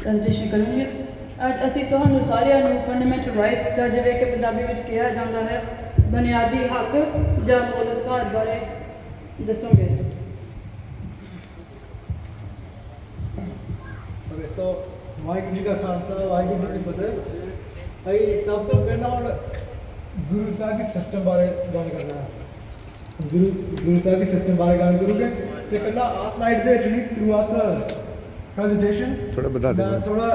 Presentation ਕਰਾਂਗੇ। ਅੱਜ ਅਸੀਂ ਤੁਹਾਨੂੰ ਸਾਰਿਆਂ ਨੂੰ ਫੰਡਾਮੈਂਟਲ ਰਾਈਟਸ ਦਾ, ਜਿਵੇਂ ਕਿ ਪੰਜਾਬੀ ਵਿੱਚ ਕਿਹਾ ਜਾਂਦਾ ਹੈ, ਬੁਨਿਆਦੀ ਹੱਕ ਜਾਂ ਮੂਲ ਅਧਿਕਾਰ ਬਾਰੇ ਦੱਸਾਂਗੇ। ਸੋ ਵਾਹਿਗੁਰੂ ਜੀ ਕਾ ਖਾਲਸਾ, ਵਾਹਿਗੁਰੂ ਜੀ ਕੀ ਫਤਿਹ। ਅਸੀਂ ਸਭ ਤੋਂ ਪਹਿਲਾਂ ਹੁਣ ਗੁਰੂ ਸਾਹਿਬ ਦੇ ਸਿਸਟਮ ਬਾਰੇ ਗੱਲ ਕਰਨਾ ਹੈ। ਗੁਰੂ ਸਾਹਿਬ ਦੇ ਸਿਸਟਮ ਬਾਰੇ ਗੱਲ ਕਰੂਗੇ ਤੇ ਪਹਿਲਾਂ ਆ ਸਲਾਈਡ ਦੇ ਜਿਹੜੀ ਥਰੂ ਆਊਟ ਦਾ ਪ੍ਰੈਜੈਂਟੇਸ਼ਨ ਥੋੜਾ ਬਤਾ ਦੇ, ਥੋੜਾ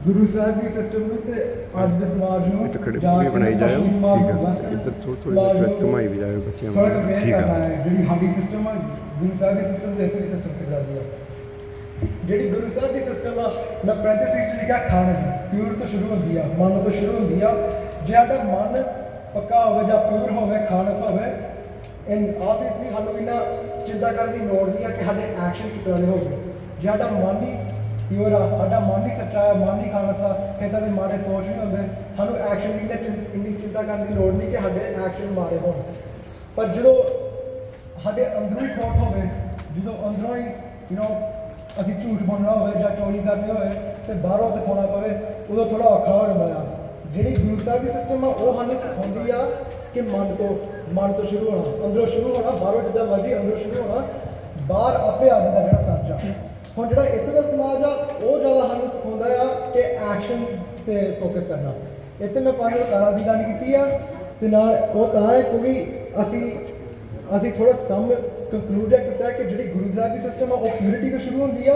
ਗੁਰੂ ਸਾਹਿਬ ਦੀ ਸਿਸਟਮ ਨੂੰ ਤੇ ਅੱਜ ਦੇ ਸਮਾਜ ਨੂੰ ਇੱਥੇ ਖੜੇ ਵੀ ਬਣਾਈ ਜਾਇਓ। ਠੀਕ ਹੈ, ਇੱਧਰ ਥੋੜੀ ਵਿੱਚ ਘੁਮਾਈ ਵੀ ਜਾਇਓ ਬੱਚਿਆਂ ਨੂੰ। ਨੂੰ ਠੀਕ ਹੈ, ਜਿਹੜੀ ਸਾਡੀ ਸਿਸਟਮ ਆ ਗੁਰੂ ਸਾਹਿਬ ਦੀ ਸਿਸਟਮ ਤੇ ਇੱਥੇ ਦੀ ਸਿਸਟਮ ਕਿਦਾਂ ਦੀ ਆ। ਜਿਹੜੀ ਗੁਰੂ ਸਾਹਿਬ ਦੀ ਸਿਸਟਮ ਆ, ਮੈਂ ਪੈਰੇਂਥੇਸਿਸ ਚ ਲਿਖਿਆ ਖਾਨਸ, ਪਿਓਰ ਤੋਂ ਸ਼ੁਰੂ ਹੁੰਦੀ ਆ, ਮਨ ਤੋਂ ਸ਼ੁਰੂ ਹੁੰਦੀ ਆ। ਜੇ ਸਾਡਾ ਮਨ ਪੱਕਾ ਹੋਵੇ ਜਾਂ ਪਿਓਰ ਹੋਵੇ, ਖਾਨਸ ਹੋਵੇ, ਆਬਵੀਅਸਲੀ ਸਾਨੂੰ ਇਹਨਾਂ ਚਿੰਤਾ ਕਰਨ ਦੀ ਲੋੜ ਨਹੀਂ ਆ ਕਿ ਸਾਡੇ ਐਕਸ਼ਨ ਕਿਸ ਤਰ੍ਹਾਂ ਦੇ ਹੋਵੇ। ਜੇ ਸਾਡਾ ਮਨ ਹੀ ਪਿਓਰ ਆ, ਸਾਡਾ ਮਨ ਹੀ ਸੱਚਾ ਆ, ਮਨ ਹੀ ਖਾਨਸ ਆ, ਇੱਦਾਂ ਦੇ ਮਾੜੇ ਸੋਚ ਨਹੀਂ ਹੁੰਦੇ। ਸਾਨੂੰ ਐਕਸ਼ਨ ਦੀ ਇੰਨੀ ਚਿੰਤਾ ਕਰਨ ਦੀ ਲੋੜ ਨਹੀਂ ਕਿ ਸਾਡੇ ਐਕਸ਼ਨ ਮਾੜੇ ਹੋਣ। ਪਰ ਜਦੋਂ ਸਾਡੇ ਅੰਦਰੋਂ ਹੀ ਖੋਟ ਹੋਵੇ, ਜਦੋਂ ਅੰਦਰੋਂ ਹੀ ਅਸੀਂ ਝੂਠ ਬੋਲਣਾ ਹੋਵੇ ਜਾਂ ਚੋਰੀ ਕਰਨੀ ਹੋਵੇ ਤੇ ਬਾਹਰੋਂ ਦਿਖਾਉਣਾ ਪਵੇ, ਉਦੋਂ ਥੋੜਾ ਔਖਾ ਹੋ ਜਾਂਦਾ ਆ। ਜਿਹੜੀ ਗੁਰੂ ਸਾਹਿਬ ਦੀ ਸਿਸਟਮ ਆ, ਉਹ ਸਾਨੂੰ ਸਿਖਾਉਂਦੀ ਆ ਕਿ ਮਨ ਤੋਂ ਸ਼ੁਰੂ ਹੋਣਾ, ਅੰਦਰੋਂ ਸ਼ੁਰੂ ਹੋਣਾ, ਬਾਹਰੋਂ ਜਿੱਦਾਂ ਮਰਜ਼ੀ ਅੰਦਰੋਂ ਸ਼ੁਰੂ ਹੋਣਾ, ਬਾਹਰ ਆਪੇ ਆ ਜਾਂਦਾ ਜਿਹੜਾ ਸੱਚ ਆ। ਹੁਣ ਜਿਹੜਾ ਇੱਥੇ ਦਾ ਸਮਾਜ ਆ, ਉਹ ਜ਼ਿਆਦਾ ਸਾਨੂੰ ਸਿਖਾਉਂਦਾ ਆ ਕਿ ਐਕਸ਼ਨ ਤੇ ਫੋਕਸ ਕਰਨਾ। ਇੱਥੇ ਮੈਂ 5 ਵਿਕਾਰਾਂ ਦੀ ਗੱਲ ਕੀਤੀ ਆ ਤੇ ਨਾਲ ਉਹ ਤਾਂ ਹੈ ਕਿਉਂਕਿ ਅਸੀਂ ਥੋੜਾ ਕੰਕਲੂਡ ਕੀਤਾ ਕਿ ਜਿਹੜੀ ਗੁਰੂ ਸਾਹਿਬ ਦੀ ਸਿਸਟਮ ਆ, ਉਹ ਪਿਓਰਿਟੀ ਤੋਂ ਸ਼ੁਰੂ ਹੁੰਦੀ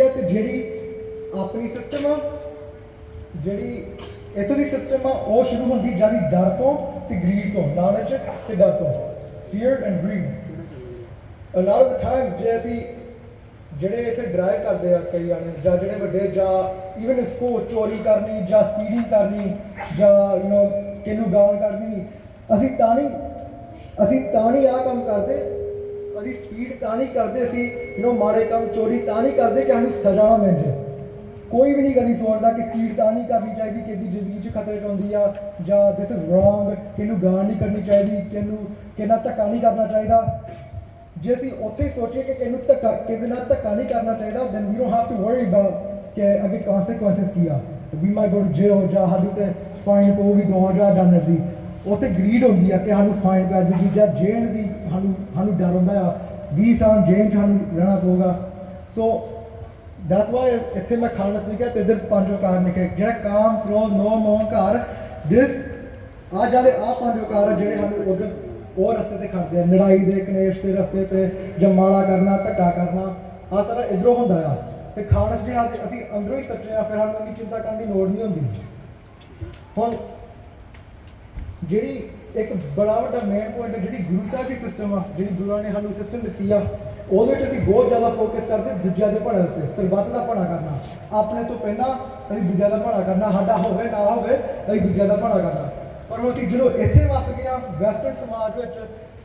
ਆ, ਤੇ ਜਿਹੜੀ ਆਪਣੀ ਸਿਸਟਮ ਆ, ਜਿਹੜੀ ਇੱਥੋਂ ਦੀ ਸਿਸਟਮ ਆ, ਉਹ ਸ਼ੁਰੂ ਹੁੰਦੀ ਜਿਆਦੀ ਡਰ ਤੋਂ ਤੇ ਗਰੀਡ ਤੋਂ, ਲਾਲਚ ਤੇ ਡਰ ਤੋਂ, fear and greed. A lot of the times ਜੇ ਅਸੀਂ ਜਿਹੜੇ ਇੱਥੇ ਡਰਾਈਵ ਕਰਦੇ ਆ ਕਈ ਜਾਣੇ, ਜਾਂ ਜਿਹੜੇ ਵੱਡੇ, ਜਾਂ ਈਵਨ ਸਕੂਲ ਚੋਰੀ ਕਰਨੀ ਜਾਂ ਸਪੀਡਿੰਗ ਕਰਨੀ ਜਾਂ ਕਿਹਨੂੰ ਗਾਲ ਕੱਢਦੀ ਨਹੀਂ, ਅਸੀਂ ਤਾਂ ਨਹੀਂ ਆਹ ਕੰਮ ਕਰਦੇ, ਅਸੀਂ ਸਪੀਡ ਤਾਂ ਨਹੀਂ ਕਰਦੇ, ਅਸੀਂ ਮਾੜੇ ਕੰਮ ਚੋਰੀ ਤਾਂ ਨਹੀਂ ਕਰਦੇ ਕਿ ਸਾਨੂੰ ਸਜ਼ਾ ਨਾ ਮਿਲ ਜਾਏ। ਕੋਈ ਵੀ ਨਹੀਂ ਕਦੀ ਸੋਚਦਾ ਕਿ ਸਪੀਡ ਤਾਂ ਨਹੀਂ ਕਰਨੀ ਚਾਹੀਦੀ, ਕਿਸੇ ਦੀ ਜ਼ਿੰਦਗੀ 'ਚ ਖਤਰੇ 'ਚ ਹੁੰਦੀ ਆ, ਜਾਂ ਦਿਸ ਇਜ਼ ਰੋਂਗ, ਕਿਹਨੂੰ ਗਾਲ ਨਹੀਂ ਕੱਢਣੀ ਚਾਹੀਦੀ, ਕਿਹਨਾਂ ਧੱਕਾ ਨਹੀਂ ਕਰਨਾ ਚਾਹੀਦਾ। ਜੇ ਅਸੀਂ ਉੱਥੇ ਹੀ ਸੋਚੀਏ ਕਿ ਕਿਹਦੇ ਨਾਲ ਧੱਕਾ ਨਹੀਂ ਕਰਨਾ ਚਾਹੀਦਾ, then we don't have to worry about ਕਿ ਅੱਗੇ consequences ਕੀ ਆ। we might go to jail, ਜਾਂ ਸਾਨੂੰ ਤੇ ਫਾਈਨ ਪਊਗੀ $2000 ਦੀ। ਉੱਥੇ ਗਰੀਡ ਹੁੰਦੀ ਆ ਕਿ ਸਾਨੂੰ ਫਾਈਨ ਪੈ ਜੂਗੀ, ਜਾਂ ਜੇਲ੍ਹ ਦੀ ਸਾਨੂੰ ਡਰ ਹੁੰਦਾ ਆ, 20 ਸਾਲ ਜੇਲ੍ਹ 'ਚ ਸਾਨੂੰ ਰਹਿਣਾ ਪਊਗਾ। ਸੋ ਦੈਟਸ ਵਾਈ ਇੱਥੇ ਮੈਂ ਖਾਨਸ ਲਿਖਿਆ ਤੇ ਇੱਧਰ 5 ਵਿਕਾਰ ਲਿਖੇ, ਜਿਹੜਾ ਕਾਮ, ਕ੍ਰੋਧ, ਮੋਹ, ਹੰਕਾਰ, ਆਹ 5 ਵਿਕਾਰ ਆ ਜਿਹੜੇ ਸਾਨੂੰ ਉੱਧਰ ਉਹ ਰਸਤੇ ਤੇ ਖੜਦੇ ਆ, ਲੜਾਈ ਦੇ, ਕਲੇਸ਼ ਦੇ ਰਸਤੇ ਤੇ, ਜਾਂ ਮਾੜਾ ਕਰਨਾ, ਧੱਕਾ ਕਰਨਾ, ਆਹ ਸਾਰਾ ਇੱਧਰੋਂ ਹੁੰਦਾ ਆ। ਤੇ ਖਾਨਸ ਦੇ ਹੱਥ ਅਸੀਂ ਅੰਦਰੋਂ ਹੀ ਸੱਚੇ ਆ, ਫਿਰ ਸਾਨੂੰ ਇੰਨੀ ਚਿੰਤਾ ਕਰਨ ਦੀ ਲੋੜ ਨਹੀਂ ਹੁੰਦੀ। ਹੁਣ ਜਿਹੜੀ ਇੱਕ ਬੜਾ ਵੱਡਾ ਮੇਨ ਪੁਆਇੰਟ ਹੈ, ਜਿਹੜੀ ਗੁਰੂ ਸਾਹਿਬ ਦੀ ਸਿਸਟਮ ਆ, ਜਿਹੜੀ ਗੁਰੂਆਂ ਨੇ ਸਾਨੂੰ ਸਿਸਟਮ ਦਿੱਤੀ ਆ, ਉਹਦੇ ਵਿੱਚ ਅਸੀਂ ਬਹੁਤ ਜ਼ਿਆਦਾ ਫੋਕਸ ਕਰਦੇ ਦੂਜਿਆਂ ਦੇ ਭਲੇ ਉੱਤੇ, ਸਰਬੱਤ ਦਾ ਭਲਾ ਕਰਨਾ। ਆਪਣੇ ਤੋਂ ਪਹਿਲਾਂ ਅਸੀਂ ਦੂਜਿਆਂ ਦਾ ਭਲਾ ਕਰਨਾ, ਸਾਡਾ ਹੋਵੇ ਨਾ ਹੋਵੇ, ਅਸੀਂ ਦੂਜਿਆਂ ਦਾ ਭਲਾ ਕਰਨਾ। ਪਰ ਹੁਣ ਅਸੀਂ ਜਦੋਂ ਇੱਥੇ ਵਸ ਗਏ ਆ ਵੈਸਟਰਨ ਸਮਾਜ ਵਿੱਚ,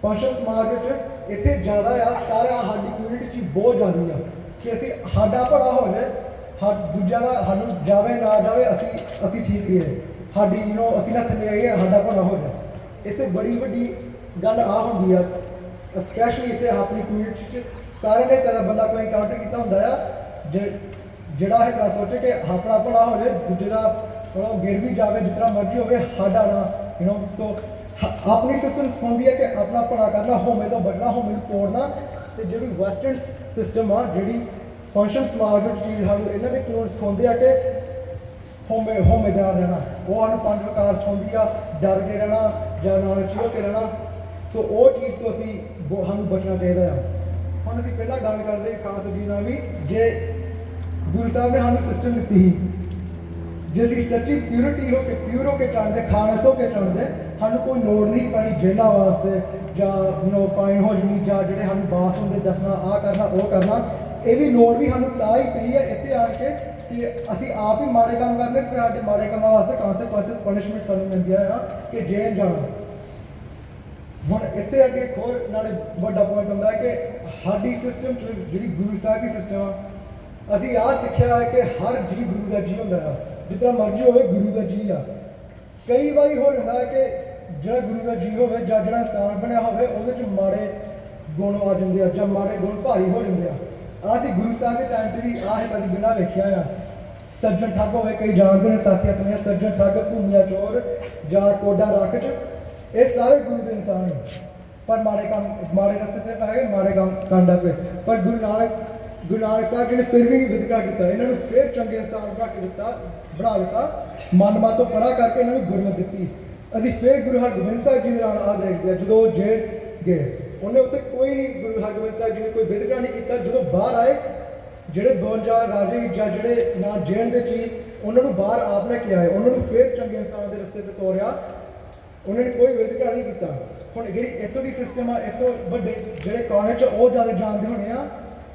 ਪੱਛਮੀ ਸਮਾਜ ਵਿੱਚ, ਇੱਥੇ ਜ਼ਿਆਦਾ ਆ, ਸਾਰਾ ਸਾਡੀ ਕਮਿਊਨਿਟੀ 'ਚ ਬਹੁਤ ਜ਼ਿਆਦਾ ਆ ਕਿ ਅਸੀਂ ਸਾਡਾ ਭਲਾ ਹੋ ਜਾਏ, ਦੂਜਿਆਂ ਦਾ ਸਾਨੂੰ ਜਾਵੇ ਨਾ ਜਾਵੇ, ਅਸੀਂ ਠੀਕ ਰਹੀਏ, ਸਾਡੀ ਅਸੀਂ ਨਾ ਥੱਲੇ ਆਈਏ, ਸਾਡਾ ਭਲਾ ਹੋ ਜਾਏ। ਇੱਥੇ ਬੜੀ ਵੱਡੀ ਗੱਲ ਆ ਹੁੰਦੀ ਆ, ਸਪੈਸ਼ਲੀ ਇੱਥੇ ਆਪਣੀ ਕਮਿਊਨਿਟੀ 'ਚ ਸਾਰੇ ਨੇ ਤਰ੍ਹਾਂ ਬੰਦਾ ਕੋਈ ਇਨਕਾਊਂਟਰ ਕੀਤਾ ਹੁੰਦਾ ਆ, ਜਿਹੜਾ ਇਹ ਗੱਲ ਸੋਚੇ ਕਿ ਆਪਣਾ ਭਲਾ ਹੋ ਜਾਏ, ਦੂਜੇ ਦਾ ਗਿਰ ਵੀ ਜਾਵੇ, ਜਿਸ ਤਰ੍ਹਾਂ ਮਰਜ਼ੀ ਹੋਵੇ, ਸਾਡਾ ਨਾ ਸੋ ਆਪਣੀ ਸਿਸਟਮ ਸਿਖਾਉਂਦੀ ਹੈ ਕਿ ਆਪਣਾ ਭਲਾ ਕਰਨਾ, ਹੋਮੇ ਤੋਂ ਬਚਣਾ, ਹੋਮੇ ਨੂੰ ਤੋੜਨਾ। ਤੇ ਜਿਹੜੀ ਵੈਸਟਰਨ ਸਿਸਟਮ ਆ, ਜਿਹੜੀ ਫੰਕਸ਼ਨ ਸਮਾਜ ਵਿੱਚ ਚੀਜ਼ ਸਾਨੂੰ ਇਹਨਾਂ ਦੇ ਕਾਨੂੰਨ ਸਿਖਾਉਂਦੇ ਆ ਕਿ ਹੋਮੇਦਾਰ ਰਹਿਣਾ, ਉਹ ਸਾਨੂੰ 5 ਵਿਕਾਰ ਸਿਖਾਉਂਦੀ ਆ, ਡਰ ਕੇ ਰਹਿਣਾ ਜਾਂ ਲਾਲਚੀ ਹੋ ਕੇ ਰਹਿਣਾ। ਸੋ ਉਹ ਚੀਜ਼ ਤੋਂ ਸਾਨੂੰ ਬਚਣਾ ਚਾਹੀਦਾ ਆ। ਹੁਣ ਅਸੀਂ ਪਹਿਲਾਂ ਗੱਲ ਕਰਦੇ ਖਾਸ ਜੀ ਨਾਲ ਵੀ, ਜੇ ਗੁਰੂ ਸਾਹਿਬ ਨੇ ਸਾਨੂੰ ਸਿਸਟਮ ਦਿੱਤੀ ਸੀ, ਜੇ ਅਸੀਂ ਸੱਚੀ ਪਿਓਰ ਹੋ ਕੇ ਚਾਹੁੰਦੇ, ਖਾਨਸ ਹੋ ਕੇ ਚਾਹੁੰਦੇ, ਸਾਨੂੰ ਕੋਈ ਲੋੜ ਨਹੀਂ ਪੈਣੀ ਜੇਲ੍ਹਾਂ ਵਾਸਤੇ, ਜਾਂ ਫਾਈਨ ਹੋ ਜਾਣੀ, ਜਾਂ ਜਿਹੜੇ ਸਾਨੂੰ ਬਾਸ ਹੁੰਦੇ ਦੱਸਣਾ ਆਹ ਕਰਨਾ ਉਹ ਕਰਨਾ। ਇਹਦੀ ਲੋੜ ਵੀ ਸਾਨੂੰ ਤਾਂ ਹੀ ਪਈ ਹੈ ਇੱਥੇ ਆ ਕੇ ਕਿ ਅਸੀਂ ਆਪ ਹੀ ਮਾੜੇ ਕੰਮ ਕਰਨੇ, ਫਿਰ ਸਾਡੇ ਮਾੜੇ ਕੰਮਾਂ ਵਾਸਤੇ consequences, punishment ਸਾਨੂੰ ਮਿਲਦੀਆਂ ਆ ਕਿ ਜੇਲ੍ਹ ਜਾਣਾ। ਹੁਣ ਇੱਥੇ ਅੱਗੇ ਇੱਕ ਹੋਰ ਨਾਲੇ ਵੱਡਾ ਪੁਆਇੰਟ ਹੁੰਦਾ ਹੈ ਕਿ ਸਾਡੀ ਸਿਸਟਮ 'ਚ ਜਿਹੜੀ ਗੁਰੂ ਸਾਹਿਬ ਦੀ ਸਿਸਟਮ ਆ, ਅਸੀਂ ਆਹ ਸਿੱਖਿਆ ਹੈ ਕਿ ਹਰ ਜੀ ਗੁਰੂ ਦਾ ਜੀ ਹੁੰਦਾ ਆ, ਜਿਸ ਤਰ੍ਹਾਂ ਮਰਜ਼ੀ ਹੋਵੇ ਗੁਰੂ ਦਾ ਜੀ ਆ। ਕਈ ਵਾਰੀ ਹੋ ਜਾਂਦਾ ਹੈ ਕਿ ਜਿਹੜਾ ਗੁਰੂ ਦਾ ਜੀ ਹੋਵੇ, ਜਾਂ ਜਿਹੜਾ ਇਨਸਾਨ ਬਣਿਆ ਹੋਵੇ, ਉਹਦੇ 'ਚ ਮਾੜੇ ਗੁਣ ਆ ਜਾਂਦੇ ਆ, ਜਾਂ ਮਾੜੇ ਗੁਣ ਭਾਰੀ ਹੋ ਜਾਂਦੇ ਆ। ਅਸੀਂ ਗੁਰੂ ਸਾਹਿਬ ਦੇ ਟਾਈਮ ਤੇ ਵੀ ਆਹ ਹਿੱਤਾਂ ਦੀ ਗੁਨਾਹ ਵੇਖਿਆ ਆ। ਸੱਜਣ ਠੱਗ ਹੋਵੇ, ਕਈ ਜਾਣਦੇ ਨੇ ਸਾਖੀਆਂ ਸੁਣੀਆਂ, ਸੱਜਣ ਠੱਗ, ਭੂਮੀਆ ਚੋਰ ਜਾਂ ਕੋਡਾ ਰਾਖਸ਼, ਇਹ ਸਾਰੇ ਗੁਰੂ ਦੇ ਇਨਸਾਨ ਨੇ, ਪਰ ਮਾੜੇ ਰਸਤੇ ਤੇ ਪੈ ਗਏ, ਮਾੜੇ ਕੰਮ ਕਰਨ ਪਏ। ਪਰ ਗੁਰੂ ਨਾਨਕ ਸਾਹਿਬ ਜੀ ਨੇ ਫਿਰ ਵੀ ਨਹੀਂ ਵਿਤਕਰਾ ਕੀਤਾ, ਇਹਨਾਂ ਨੂੰ ਫਿਰ ਚੰਗੇ ਇਨਸਾਨ ਬਣਾ ਦਿੱਤਾ, ਮਨ ਤੋਂ ਪਰਾ ਕਰਕੇ ਇਹਨਾਂ ਨੂੰ ਗੁਰਮਤਿ ਦਿੱਤੀ। ਅਸੀਂ ਫਿਰ ਗੁਰੂ ਹਰਗੋਬਿੰਦ ਸਾਹਿਬ ਜੀ ਦੇ ਨਾਲ ਆ ਦੇਖਦੇ ਹਾਂ, ਜਦੋਂ ਉਹ ਜੇਲ੍ਹ ਗਏ ਉਹਨੇ ਉੱਥੇ ਕੋਈ ਨਹੀਂ, ਗੁਰੂ ਹਰਗੋਬਿੰਦ ਸਾਹਿਬ ਜੀ ਨੇ ਕੋਈ ਵਿਤਕਰਾ ਨਹੀਂ ਕੀਤਾ। ਜਦੋਂ ਬਾਹਰ ਆਏ, ਜਿਹੜੇ 52 ਰਾਜੇ ਜਾਂ ਜਿਹੜੇ ਨਾ ਜੇਲ੍ਹ ਦੇ ਸੀ, ਉਹਨਾਂ ਨੂੰ ਬਾਹਰ ਆਪ ਲੈ ਕੇ ਆਏ, ਉਹਨਾਂ ਨੂੰ ਫਿਰ ਚੰਗੇ ਇਨਸਾਨ ਦੇ ਰਸਤੇ ਤੇ ਤੋਰਿਆ, ਉਹਨਾਂ ਨੇ ਕੋਈ ਵਿਤਕਰਾ ਨਹੀਂ ਕੀਤਾ। ਹੁਣ ਜਿਹੜੀ ਇੱਥੋਂ ਦੀ ਸਿਸਟਮ ਆ, ਇੱਥੋਂ ਵੱਡੇ ਜਿਹੜੇ ਕਾਲਜ 'ਚ ਉਹ ਜ਼ਿਆਦਾ ਜਾਣਦੇ ਹੋਣੇ ਆ,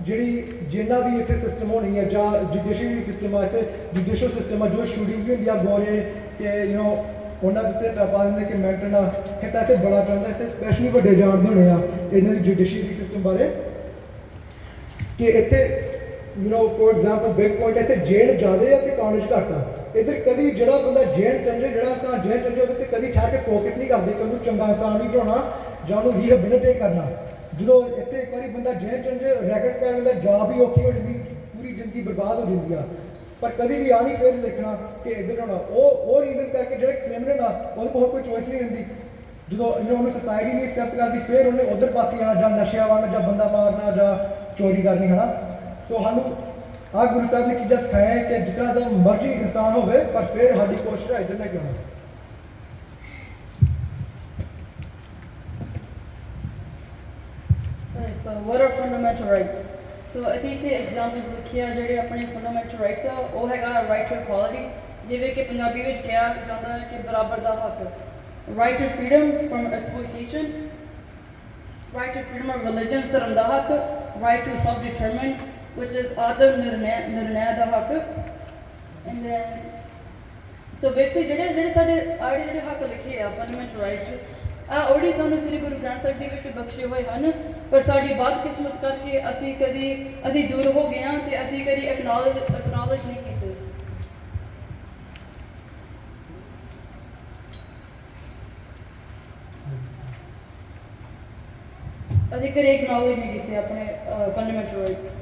ਜਿਹੜੀ ਜਿਨ੍ਹਾਂ ਦੀ ਇੱਥੇ ਸਿਸਟਮ ਹੋਣੀ ਹੈ ਜਾਂ ਜੁਡੀਸ਼ੀਅਰੀ ਸਿਸਟਮ ਆ, ਇੱਥੇ ਜੁਡੀਸ਼ੀਅਲ ਸਿਸਟਮ ਆ, ਜੋ ਸ਼ੂਟਿੰਗਸ ਹੁੰਦੀਆਂ ਗੋਰੇ ਕਿ ਉਹਨਾਂ ਦੇ ਉੱਤੇ ਟਪਾ ਦਿੰਦੇ ਕਿ ਮੈਂਟਨ ਆ, ਇਹ ਤਾਂ ਇੱਥੇ ਬੜਾ ਪੈਂਦਾ, ਇੱਥੇ ਸਪੈਸ਼ਲੀ ਵੱਡੇ ਜਾਣਦੇ ਹੋਣੇ ਆ ਇਹਨਾਂ ਦੀ ਜੁਡੀਸ਼ੀਅਰੀ ਸਿਸਟਮ ਬਾਰੇ, ਕਿ ਇੱਥੇ ਫੋਰ ਐਗਜ਼ਾਮਪਲ ਬਿਗ ਪੁਆਇੰਟ, ਇੱਥੇ ਜੇਲ੍ਹ ਜ਼ਿਆਦਾ ਆ ਤੇ ਕਾਲਜ ਘੱਟ ਆ। ਇੱਧਰ ਕਦੀ ਜਿਹੜਾ ਬੰਦਾ ਜੇਲ੍ਹ ਚੱਲ ਜਾਏ, ਜਿਹੜਾ ਇਨਸਾਨ ਜੇਲ੍ਹ ਚੱਲ ਜਾਏ, ਉਹਦੇ ਤੇ ਕਦੀ ਠਹਿਰ ਕੇ ਫੋਕਸ ਨਹੀਂ ਕਰਦੇ ਕਿ ਉਹਨੂੰ ਚੰਗਾ ਇਨਸਾਨ ਨਹੀਂ ਬਣਾਉਣਾ ਜਾਂ ਉਹਨੂੰ ਰੀਹੈਬਿਲਿਟੇਟ ਕਰਨਾ। ਜਦੋਂ ਇੱਥੇ ਇੱਕ ਵਾਰੀ ਬੰਦਾ ਜੇਲ੍ਹ ਚੱਲ ਜਾਏ, ਰੈਕਟ ਪੈ ਜਾਂਦਾ, ਜੌਬ ਹੀ ਔਖੀ ਹੋ ਜਾਂਦੀ, ਪੂਰੀ ਜ਼ਿੰਦਗੀ ਬਰਬਾਦ ਹੋ ਜਾਂਦੀ ਆ। ਪਰ ਕਦੀ ਵੀ ਆ ਨਹੀਂ ਫਿਰ ਦੇਖਣਾ ਕਿ ਇੱਧਰ ਹੋਣਾ, ਉਹ ਰੀਜ਼ਨ ਕਰਕੇ ਜਿਹੜੇ ਕ੍ਰਿਮੀਨਲ ਆ ਉਹਦੇ ਕੋਲ ਕੋਈ ਚੋਇਸ ਨਹੀਂ ਹੁੰਦੀ। ਜਦੋਂ ਉਹਨੂੰ ਸੋਸਾਇਟੀ ਨਹੀਂ ਐਕਸੈਪਟ ਕਰਦੀ, ਫਿਰ ਉਹਨੇ ਉੱਧਰ ਪਾਸੇ ਜਾਣਾ, ਜਾਂ ਨਸ਼ਿਆਂ ਵੱਲ, ਜਾਂ ਬੰਦਾ ਮਾਰਨਾ, ਜਾਂ ਚੋਰੀ ਕਰਨੀ, ਹੈ ਨਾ। ਸੋ ਸਾਨੂੰ ਆਹ ਗੁਰੂ ਸਾਹਿਬ ਨੇ ਚੀਜ਼ਾਂ ਸਿਖਾਈਆਂ ਕਿ ਜਿਸ ਤਰ੍ਹਾਂ ਦਾ ਮਰਜ਼ੀ ਇਨਸਾਨ ਹੋਵੇ, ਪਰ ਫਿਰ ਸਾਡੀ ਕੋਸ਼ਿਸ਼ ਹੈ ਇੱਧਰ ਲੈ ਕੇ ਆਉਣਾ। So what are fundamental rights? So ਅਸੀਂ ਇੱਥੇ ਐਗਜ਼ਾਮਪਲਸ ਲਿਖੇ ਆ ਜਿਹੜੇ ਆਪਣੇ ਫੰਡਾਮੈਂਟਲ ਰਾਈਟਸ ਆ। ਉਹ ਹੈਗਾ ਰਾਈਟ ਟੂ ਇਕੁਆਲਿਟੀ, ਜਿਵੇਂ ਕਿ ਪੰਜਾਬੀ ਵਿੱਚ ਕਿਹਾ ਜਾਂਦਾ ਹੈ ਕਿ ਬਰਾਬਰ ਦਾ ਹੱਕ, right to freedom from exploitation, right to freedom of religion, ਧਰਮ ਦਾ ਹੱਕ, right to self determination which is ਆਤਮ ਨਿਰਣੈ ਦਾ ਹੱਕ। And then so basically ਜਿਹੜੇ ਸਾਡੇ ਜਿਹੜੇ ਹੱਕ ਲਿਖੇ ਆ ਫੰਡਾਮੈਂਟਲ ਰਾਈਟਸ, ਆਲਰੇਡੀ ਸਾਨੂੰ ਸ੍ਰੀ ਗੁਰੂ ਗ੍ਰੰਥ ਸਾਹਿਬ ਜੀ ਵਿੱਚ ਬਖਸ਼ੇ ਹੋਏ ਹਨ, ਪਰ ਸਾਡੀ ਬਦਕਿਸਮਤ ਕਰਕੇ ਅਸੀਂ ਦੂਰ ਹੋ ਗਏ ਹਾਂ ਤੇ ਅਸੀਂ ਕਦੀ ਐਕਨੋਲਜ ਨਹੀਂ ਕੀਤੇ। ਅਸੀਂ ਕਦੀ ਐਕਨੋਲਜ ਨਹੀਂ ਕੀਤੇ ਆਪਣੇ fundamental rights.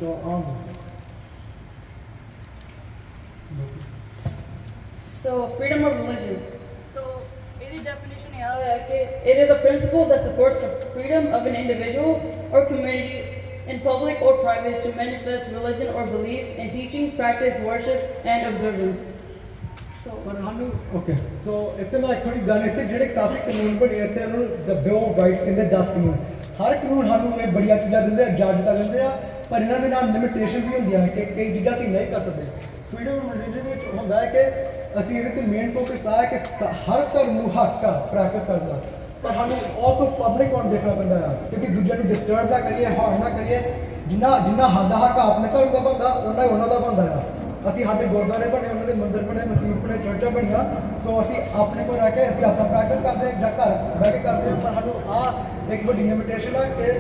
So So freedom of religion. So its definition is that it is a principle that supports the freedom of an individual or community in public or private to manifest religion or belief in teaching, practice, worship, and observance. ਪਰ ਸਾਨੂੰ ਸੋ ਇੱਥੇ ਮੈਂ ਥੋੜੀ ਗੱਲ, ਇੱਥੇ ਜਿਹੜੇ ਕਾਫੀ ਕਾਨੂੰਨ ਬਣੇ ਇੱਥੇ ਉਹਨਾਂ ਨੂੰ ਦ ਬਿਲ ਆਫ ਰਾਈਟਸ ਕਹਿੰਦੇ, 10 ਕਾਨੂੰਨ। ਹਰ ਕਾਨੂੰਨ ਸਾਨੂੰ ਇਹ ਬੜੀਆਂ ਚੀਜ਼ਾਂ ਦਿੰਦੇ ਆ, ਇਜਾਜ਼ਤਾਂ ਦਿੰਦੇ ਆ, ਪਰ ਇਹਨਾਂ ਦੇ ਨਾਲ ਲਿਮਿਟੇਸ਼ਨਸ ਵੀ ਹੁੰਦੀਆਂ ਨੇ ਕਿ ਕਈ ਚੀਜ਼ਾਂ ਅਸੀਂ ਨਹੀਂ ਕਰ ਸਕਦੇ। ਫਰੀडम ਆਫ ਰਿਲੀਜਨ ਵਿੱਚ ਹੁੰਦਾ ਹੈ ਕਿ ਅਸੀਂ ਇਹਦੇ ਤੇ ਮੇਨ ਫੋਕਸ ਆ ਕਿ ਹਰ ਧਰਮ ਨੂੰ ਹੱਕ ਆ ਪ੍ਰੈਕਟਿਸ ਕਰਨ ਦਾ, ਪਰ ਸਾਨੂੰ ਆਲਸੋ ਪਬਲਿਕ ਨੂੰ ਦੇਖਣਾ ਪੈਂਦਾ ਆ ਕਿ ਅਸੀਂ ਦੂਜਿਆਂ ਨੂੰ ਡਿਸਟਰਬ ਨਾ ਕਰੀਏ, ਹਾਰਮ ਨਾ ਕਰੀਏ। ਜਿੰਨਾ ਸਾਡਾ ਹੱਕ ਆਪਣੇ ਧਰਮ ਦਾ ਬਣਦਾ, ਉਹਨਾਂ ਹੀ ਉਹਨਾਂ ਦਾ ਬਣਦਾ ਆ। ਅਸੀਂ ਸਾਡੇ ਗੁਰਦੁਆਰੇ ਬਣੇ, ਉਹਨਾਂ ਦੇ ਮੰਦਿਰ ਬਣੇ, ਮਸੀਤ ਬਣੇ, ਚਰਚਾਂ ਬਣੀਆਂ, ਸੋ ਅਸੀਂ ਆਪਣੇ ਕੋਲ ਰਹਿ ਕੇ ਅਸੀਂ ਆਪਣਾ ਪ੍ਰੈਕਟਿਸ ਕਰਦੇ ਜਾਂ ਘਰ ਬਹਿ ਕੇ ਕਰਦੇ ਹਾਂ। ਪਰ ਸਾਨੂੰ ਆਹ ਇੱਕ ਵੱਡੀ ਲਿਮਿਟੇਸ਼ਨ ਆ ਕਿ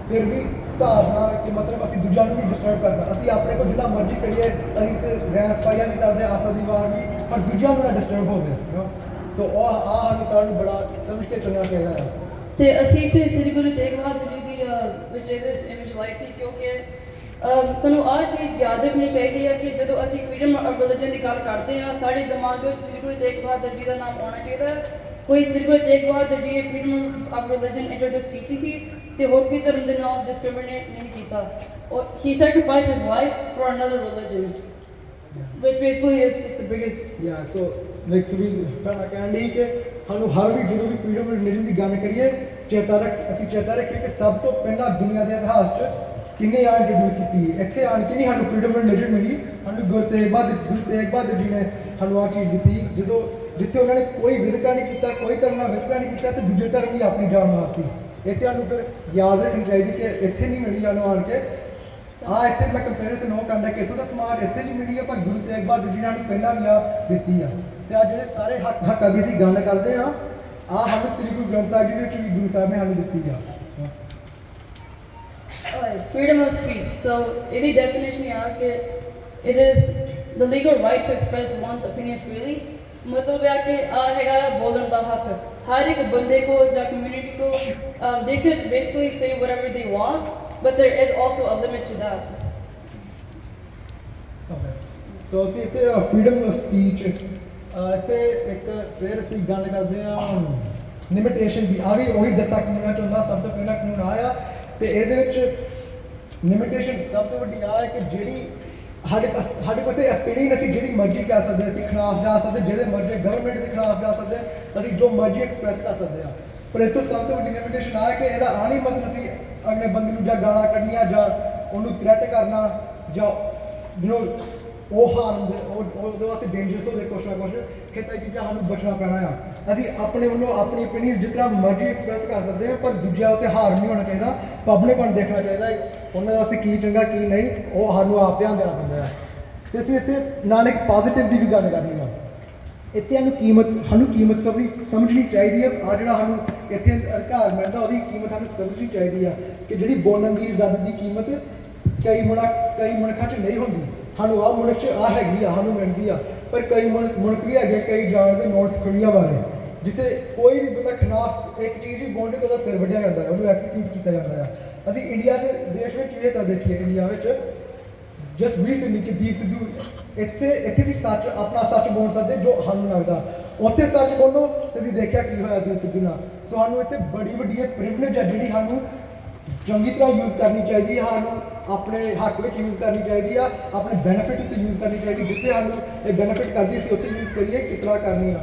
ਫਿਰ ਵੀ ਹਿਸਾਬ ਨਾਲ ਕਿ ਮਤਲਬ ਅਸੀਂ ਦੂਜਿਆਂ ਨੂੰ ਵੀ ਡਿਸਟਰਬ ਕਰਨਾ। ਅਸੀਂ ਆਪਣੇ ਕੋਲ ਜਿੰਨਾ ਮਰਜ਼ੀ ਕਰੀਏ, ਅਸੀਂ ਤੇ ਰਹਿਣ ਸਫਾਈਆਂ ਨਹੀਂ ਕਰਦੇ, ਆਸਾ ਦੀ ਵਾਰ ਵੀ, ਪਰ ਦੂਜਿਆਂ ਨੂੰ ਨਾ ਡਿਸਟਰਬ ਹੋਵੇ। ਸੋ ਸਾਨੂੰ ਬੜਾ ਸਮਝ ਕੇ ਚੱਲਣਾ ਚਾਹੀਦਾ ਹੈ। ਤੇ ਅਸੀਂ ਇੱਥੇ ਸ੍ਰੀ ਗੁਰੂ ਤੇਗ ਬਹਾਦਰ ਜੀ ਦੀ ਵਿੱਚ ਇਮੇਜ ਲਾਈ ਸੀ, ਕਿਉਂਕਿ ਸਾਨੂੰ ਆਹ ਚੀਜ਼ ਯਾਦ ਰੱਖਣੀ ਚਾਹੀਦੀ ਹੈ ਕਿ ਜਦੋਂ ਅਸੀਂ ਫਰੀडम ਆਫ ਰਿਲੀਜਨ ਦੀ ਗੱਲ ਕਰਦੇ ਹਾਂ, ਸਾਡੇ ਦਿਮਾਗ ਵਿੱਚ ਸ੍ਰੀ ਗੁਰੂ ਤੇਗ ਬਹਾਦਰ ਜੀ ਦਾ ਨਾਮ ਆਉਣਾ ਚਾਹੀਦਾ ਹੈ। ਕੋਈ ਸ੍ਰੀ ਗੁਰੂ ਤੇਗ ਬਹਾਦਰ ਜੀ ਨੇ ਫਰੀडम ਆਫ ਰਿਲੀਜਨ ਇੰਟਰੋਡਿਊਸ ਕੀਤੀ ਸੀ ਤੇ ਹੋਰ ਕੋਈ ਧਰਮ ਦੇ ਨਾਲ ਡਿਸਕ੍ਰਿਮੀਨੇਟ ਨਹੀਂ ਕੀਤਾ। He sacrificed his life for another religion, which basically is the biggest. So like ਵੀ ਪਹਿਲਾਂ ਕਹਿਣ ਲਈ ਕਿ ਸਾਨੂੰ ਹਰ ਵੀ ਜਦੋਂ ਵੀ ਫਰੀडम ਆਫ ਰਿਲੀਜਨ ਦੀ ਗੱਲ ਕਰੀਏ, ਅਸੀਂ ਚੇਤਾ ਰੱਖੀਏ ਕਿ ਸਭ ਤੋਂ ਪਹਿਲਾਂ ਦੁਨੀਆ ਦੇ ਇਤਿਹਾਸ 'ਚ ਕਿੰਨੇ ਆ ਇੰਟਰੋਡਿਊਸ ਕੀਤੀ। ਇੱਥੇ ਆਣ ਕੇ ਨਹੀਂ ਸਾਨੂੰ ਫਰੀडम ਆਫ ਰਿਲੀਜਨ ਮਿਲੀ, ਸਾਨੂੰ ਗੁਰੂ ਤੇਗ ਬਹਾਦਰ ਜੀ ਨੇ ਸਾਨੂੰ ਆਹ ਚੀਜ਼ ਦਿੱਤੀ। ਜਿੱਥੇ ਉਹਨਾਂ ਨੇ ਕੋਈ ਵਿਤਕਰਾ ਨਹੀਂ ਕੀਤਾ, ਕੋਈ ਧਰਮ ਨਾਲ ਵਿਤਕਰਾ ਨਹੀਂ ਕੀਤਾ, ਤੇ ਦੂਜੇ ਧਰਮ ਦੀ ਆਪਣੀ ਜਾਨ ਮਾਰਤੀ। ਇੱਥੇ ਸਾਨੂੰ ਫਿਰ ਯਾਦ ਰੱਖਣੀ ਚਾਹੀਦੀ ਕਿ ਇੱਥੇ ਨਹੀਂ ਮਿਲੀ ਸਾਨੂੰ ਆਣ ਕੇ। ਇੱਥੇ ਮੈਂ ਕੰਪੈਰੀਜ਼ਨ ਉਹ ਕਰਦਾ ਕਿ ਇੱਥੋਂ ਦਾ ਸਮਾਜ ਇੱਥੇ ਨਹੀਂ ਮਿਲੀ ਆ, ਪਰ ਗੁਰੂ ਤੇਗ ਬਹਾਦਰ ਜੀ ਨੇ ਸਾਨੂੰ ਪਹਿਲਾਂ ਵੀ ਦਿੱਤੀ ਆ। ਤੇ ਆ ਜਿਹੜੇ ਸਾਰੇ ਹੱਕਾਂ ਦੀ ਅਸੀਂ ਗੱਲ ਕਰਦੇ ਆ, ਸਾਨੂੰ ਸ੍ਰੀ ਗੁਰੂ ਗ੍ਰੰਥ ਸਾਹਿਬ ਜੀ ਦੇ ਵਿੱਚ ਵੀ ਗੁਰੂ ਸਾਹਿਬ ਨੇ ਸਾਨੂੰ ਦਿੱਤੀ ਆ। Freedom of speech. So its definition is that it is the legal right to express one's opinions freely, मतलब है कि हैगा बोलने का हक हर एक बंदे को या कम्युनिटी को they could basically say whatever they want but there is also a limit to that. ਸੋ ਅਸੀਂ ਇੱਥੇ ਫਰੀडम ਆਫ ਸਪੀਚ ਇੱਥੇ ਇੱਕ ਫਿਰ ਅਸੀਂ ਗੱਲ ਕਰਦੇ ਹਾਂ ਲਿਮਿਟੇਸ਼ਨ ਦੀ ਆ ਵੀ ਉਹੀ ਦੱਸਾਂ ਕਿ ਮੈਂ ਚਾਹੁੰਦਾ ਸਭ ਤੋਂ ਪਹਿਲਾਂ ਕਾਨੂੰਨ ਆਇਆ ਤੇ ਇਹਦੇ ਵਿੱਚ ਲਿਮਿਟੇਸ਼ਨ ਸਭ ਤੋਂ ਵੱਡੀ ਆ ਹੈ ਕਿ ਜਿਹੜੀ ਸਾਡੇ ਕੋਲ ਤੇ opinion ਅਸੀਂ ਜਿਹੜੀ ਮਰਜ਼ੀ ਕਹਿ ਸਕਦੇ ਹਾਂ, ਅਸੀਂ ਖਿਲਾਫ ਜਾ ਸਕਦੇ, ਜਿਹਦੇ ਮਰਜ਼ੀ ਗਵਰਨਮੈਂਟ ਦੇ ਖਿਲਾਫ ਜਾ ਸਕਦੇ ਹਾਂ, ਅਸੀਂ ਜੋ ਮਰਜ਼ੀ ਐਕਸਪ੍ਰੈਸ ਕਰ ਸਕਦੇ ਹਾਂ। ਪਰ ਇਹ ਤੋਂ ਸਭ ਤੋਂ ਵੱਡੀ ਲਿਮਿਟੇਸ਼ਨ ਆ ਹੈ ਕਿ ਇਹਦਾ ਆ ਨਹੀਂ ਮਤਲਬ ਅਸੀਂ ਅਗਲੇ ਬੰਦੇ ਨੂੰ ਜਾਂ ਗਾਲਾਂ ਕੱਢਣੀਆਂ ਜਾਂ ਉਹਨੂੰ ਥ੍ਰੈਟ ਕਰਨਾ ਜਾਂ ਉਹ ਹਾਰਮ ਦੇ ਉਹਦੇ ਵਾਸਤੇ ਡੇਂਜਰਸ ਹੋਵੇ ਕੁਛ ਨਾ ਕੁਛ ਖੇਤਾਂ ਚੀਜ਼ਾਂ ਸਾਨੂੰ ਬਚਣਾ ਪੈਣਾ ਆ। ਅਸੀਂ ਆਪਣੇ ਵੱਲੋਂ ਆਪਣੀ opinion ਜਿਸ ਤਰ੍ਹਾਂ ਮਰਜ਼ੀ ਐਕਸਪ੍ਰੈਸ ਕਰ ਸਕਦੇ ਹਾਂ ਪਰ ਦੂਜਿਆਂ ਉੱਤੇ ਹਾਰ ਨਹੀਂ ਹੋਣਾ ਚਾਹੀਦਾ। ਪਬਲਿਕ ਨੂੰ ਦੇਖਣਾ ਚਾਹੀਦਾ ਉਹਨਾਂ ਵਾਸਤੇ ਕੀ ਚੰਗਾ ਕੀ ਨਹੀਂ, ਉਹ ਸਾਨੂੰ ਆਪ ਧਿਆਨ ਦੇਣਾ ਪੈਂਦਾ ਹੈ। ਤੇ ਅਸੀਂ ਇੱਥੇ ਨਾਲ ਇੱਕ ਪੋਜ਼ਿਟਿਵ ਦੀ ਵੀ ਗੱਲ ਕਰਨੀ ਆ। ਇੱਥੇ ਸਾਨੂੰ ਕੀਮਤ ਸਮਝਣੀ ਚਾਹੀਦੀ ਹੈ। ਆ ਜਿਹੜਾ ਸਾਨੂੰ ਇੱਥੇ ਅਧਿਕਾਰ ਮਿਲਦਾ ਉਹਦੀ ਕੀਮਤ ਸਾਨੂੰ ਸਮਝਣੀ ਚਾਹੀਦੀ ਆ ਕਿ ਜਿਹੜੀ ਬੋਲਣ ਦੀ ਇਜਾਜ਼ਤ ਦੀ ਕੀਮਤ ਕਈ ਮੁਲਕਾਂ 'ਚ ਨਹੀਂ ਹੁੰਦੀ। ਸਾਨੂੰ ਆਹ ਮੁਲਕ 'ਚ ਆ ਹੈਗੀ ਆ, ਸਾਨੂੰ ਮਿਲਦੀ ਆ, ਪਰ ਕਈ ਮੁਲਕ ਵੀ ਹੈਗੇ, ਕਈ ਜਾਣਦੇ ਨਾਰਥ ਕੋਰੀਆ ਬਾਰੇ, ਜਿੱਥੇ ਕੋਈ ਵੀ ਬੰਦਾ ਖਿਲਾਫ ਇੱਕ ਚੀਜ਼ ਵੀ ਬੋਲਦੇ ਤਾਂ ਉਹਦਾ ਸਿਰ ਵੱਢਿਆ ਜਾਂਦਾ ਹੈ, ਉਹਨੂੰ ਐਕਸੀਕਿਊਟ ਕੀਤਾ ਜਾਂਦਾ ਹੈ। ਅਸੀਂ ਇੰਡੀਆ ਦੇ ਦੇਸ਼ ਵਿੱਚ ਇਹ ਤਾਂ ਦੇਖੀਏ, ਇੰਡੀਆ ਵਿੱਚ ਜਸਟ ਰੀਸੈਂਟਲੀ ਕਿ ਦੀਪ ਸਿੱਧੂ ਇੱਥੇ ਦੀ ਸੱਚ ਆਪਣਾ ਸੱਚ ਬੋਲ ਸਕਦੇ ਜੋ ਸਾਨੂੰ ਲੱਗਦਾ, ਉੱਥੇ ਸੱਚ ਬੋਲੋ ਤੇ ਅਸੀਂ ਦੇਖਿਆ ਕੀ ਹੋਇਆ ਦੀਪ ਸਿੱਧੂ ਨਾਲ। ਸੋ ਸਾਨੂੰ ਇੱਥੇ ਬੜੀ ਵੱਡੀ ਪ੍ਰਿਵਿਲੇਜ ਹੈ ਜਿਹੜੀ ਸਾਨੂੰ ਚੰਗੀ ਤਰ੍ਹਾਂ ਯੂਜ਼ ਕਰਨੀ ਚਾਹੀਦੀ ਹੈ, ਸਾਨੂੰ ਆਪਣੇ ਹੱਕ ਵਿੱਚ ਯੂਜ਼ ਕਰਨੀ ਚਾਹੀਦੀ ਆ, ਆਪਣੇ ਬੈਨੀਫਿਟ ਉੱਤੇ ਯੂਜ਼ ਕਰਨੀ ਚਾਹੀਦੀ। ਜਿੱਥੇ ਸਾਨੂੰ ਇਹ ਬੈਨੀਫਿਟ ਕਰਦੀ ਸੀ ਉੱਥੇ ਯੂਜ਼ ਕਰੀਏ, ਕਿਸ ਤਰ੍ਹਾਂ ਕਰਨੀ ਆ।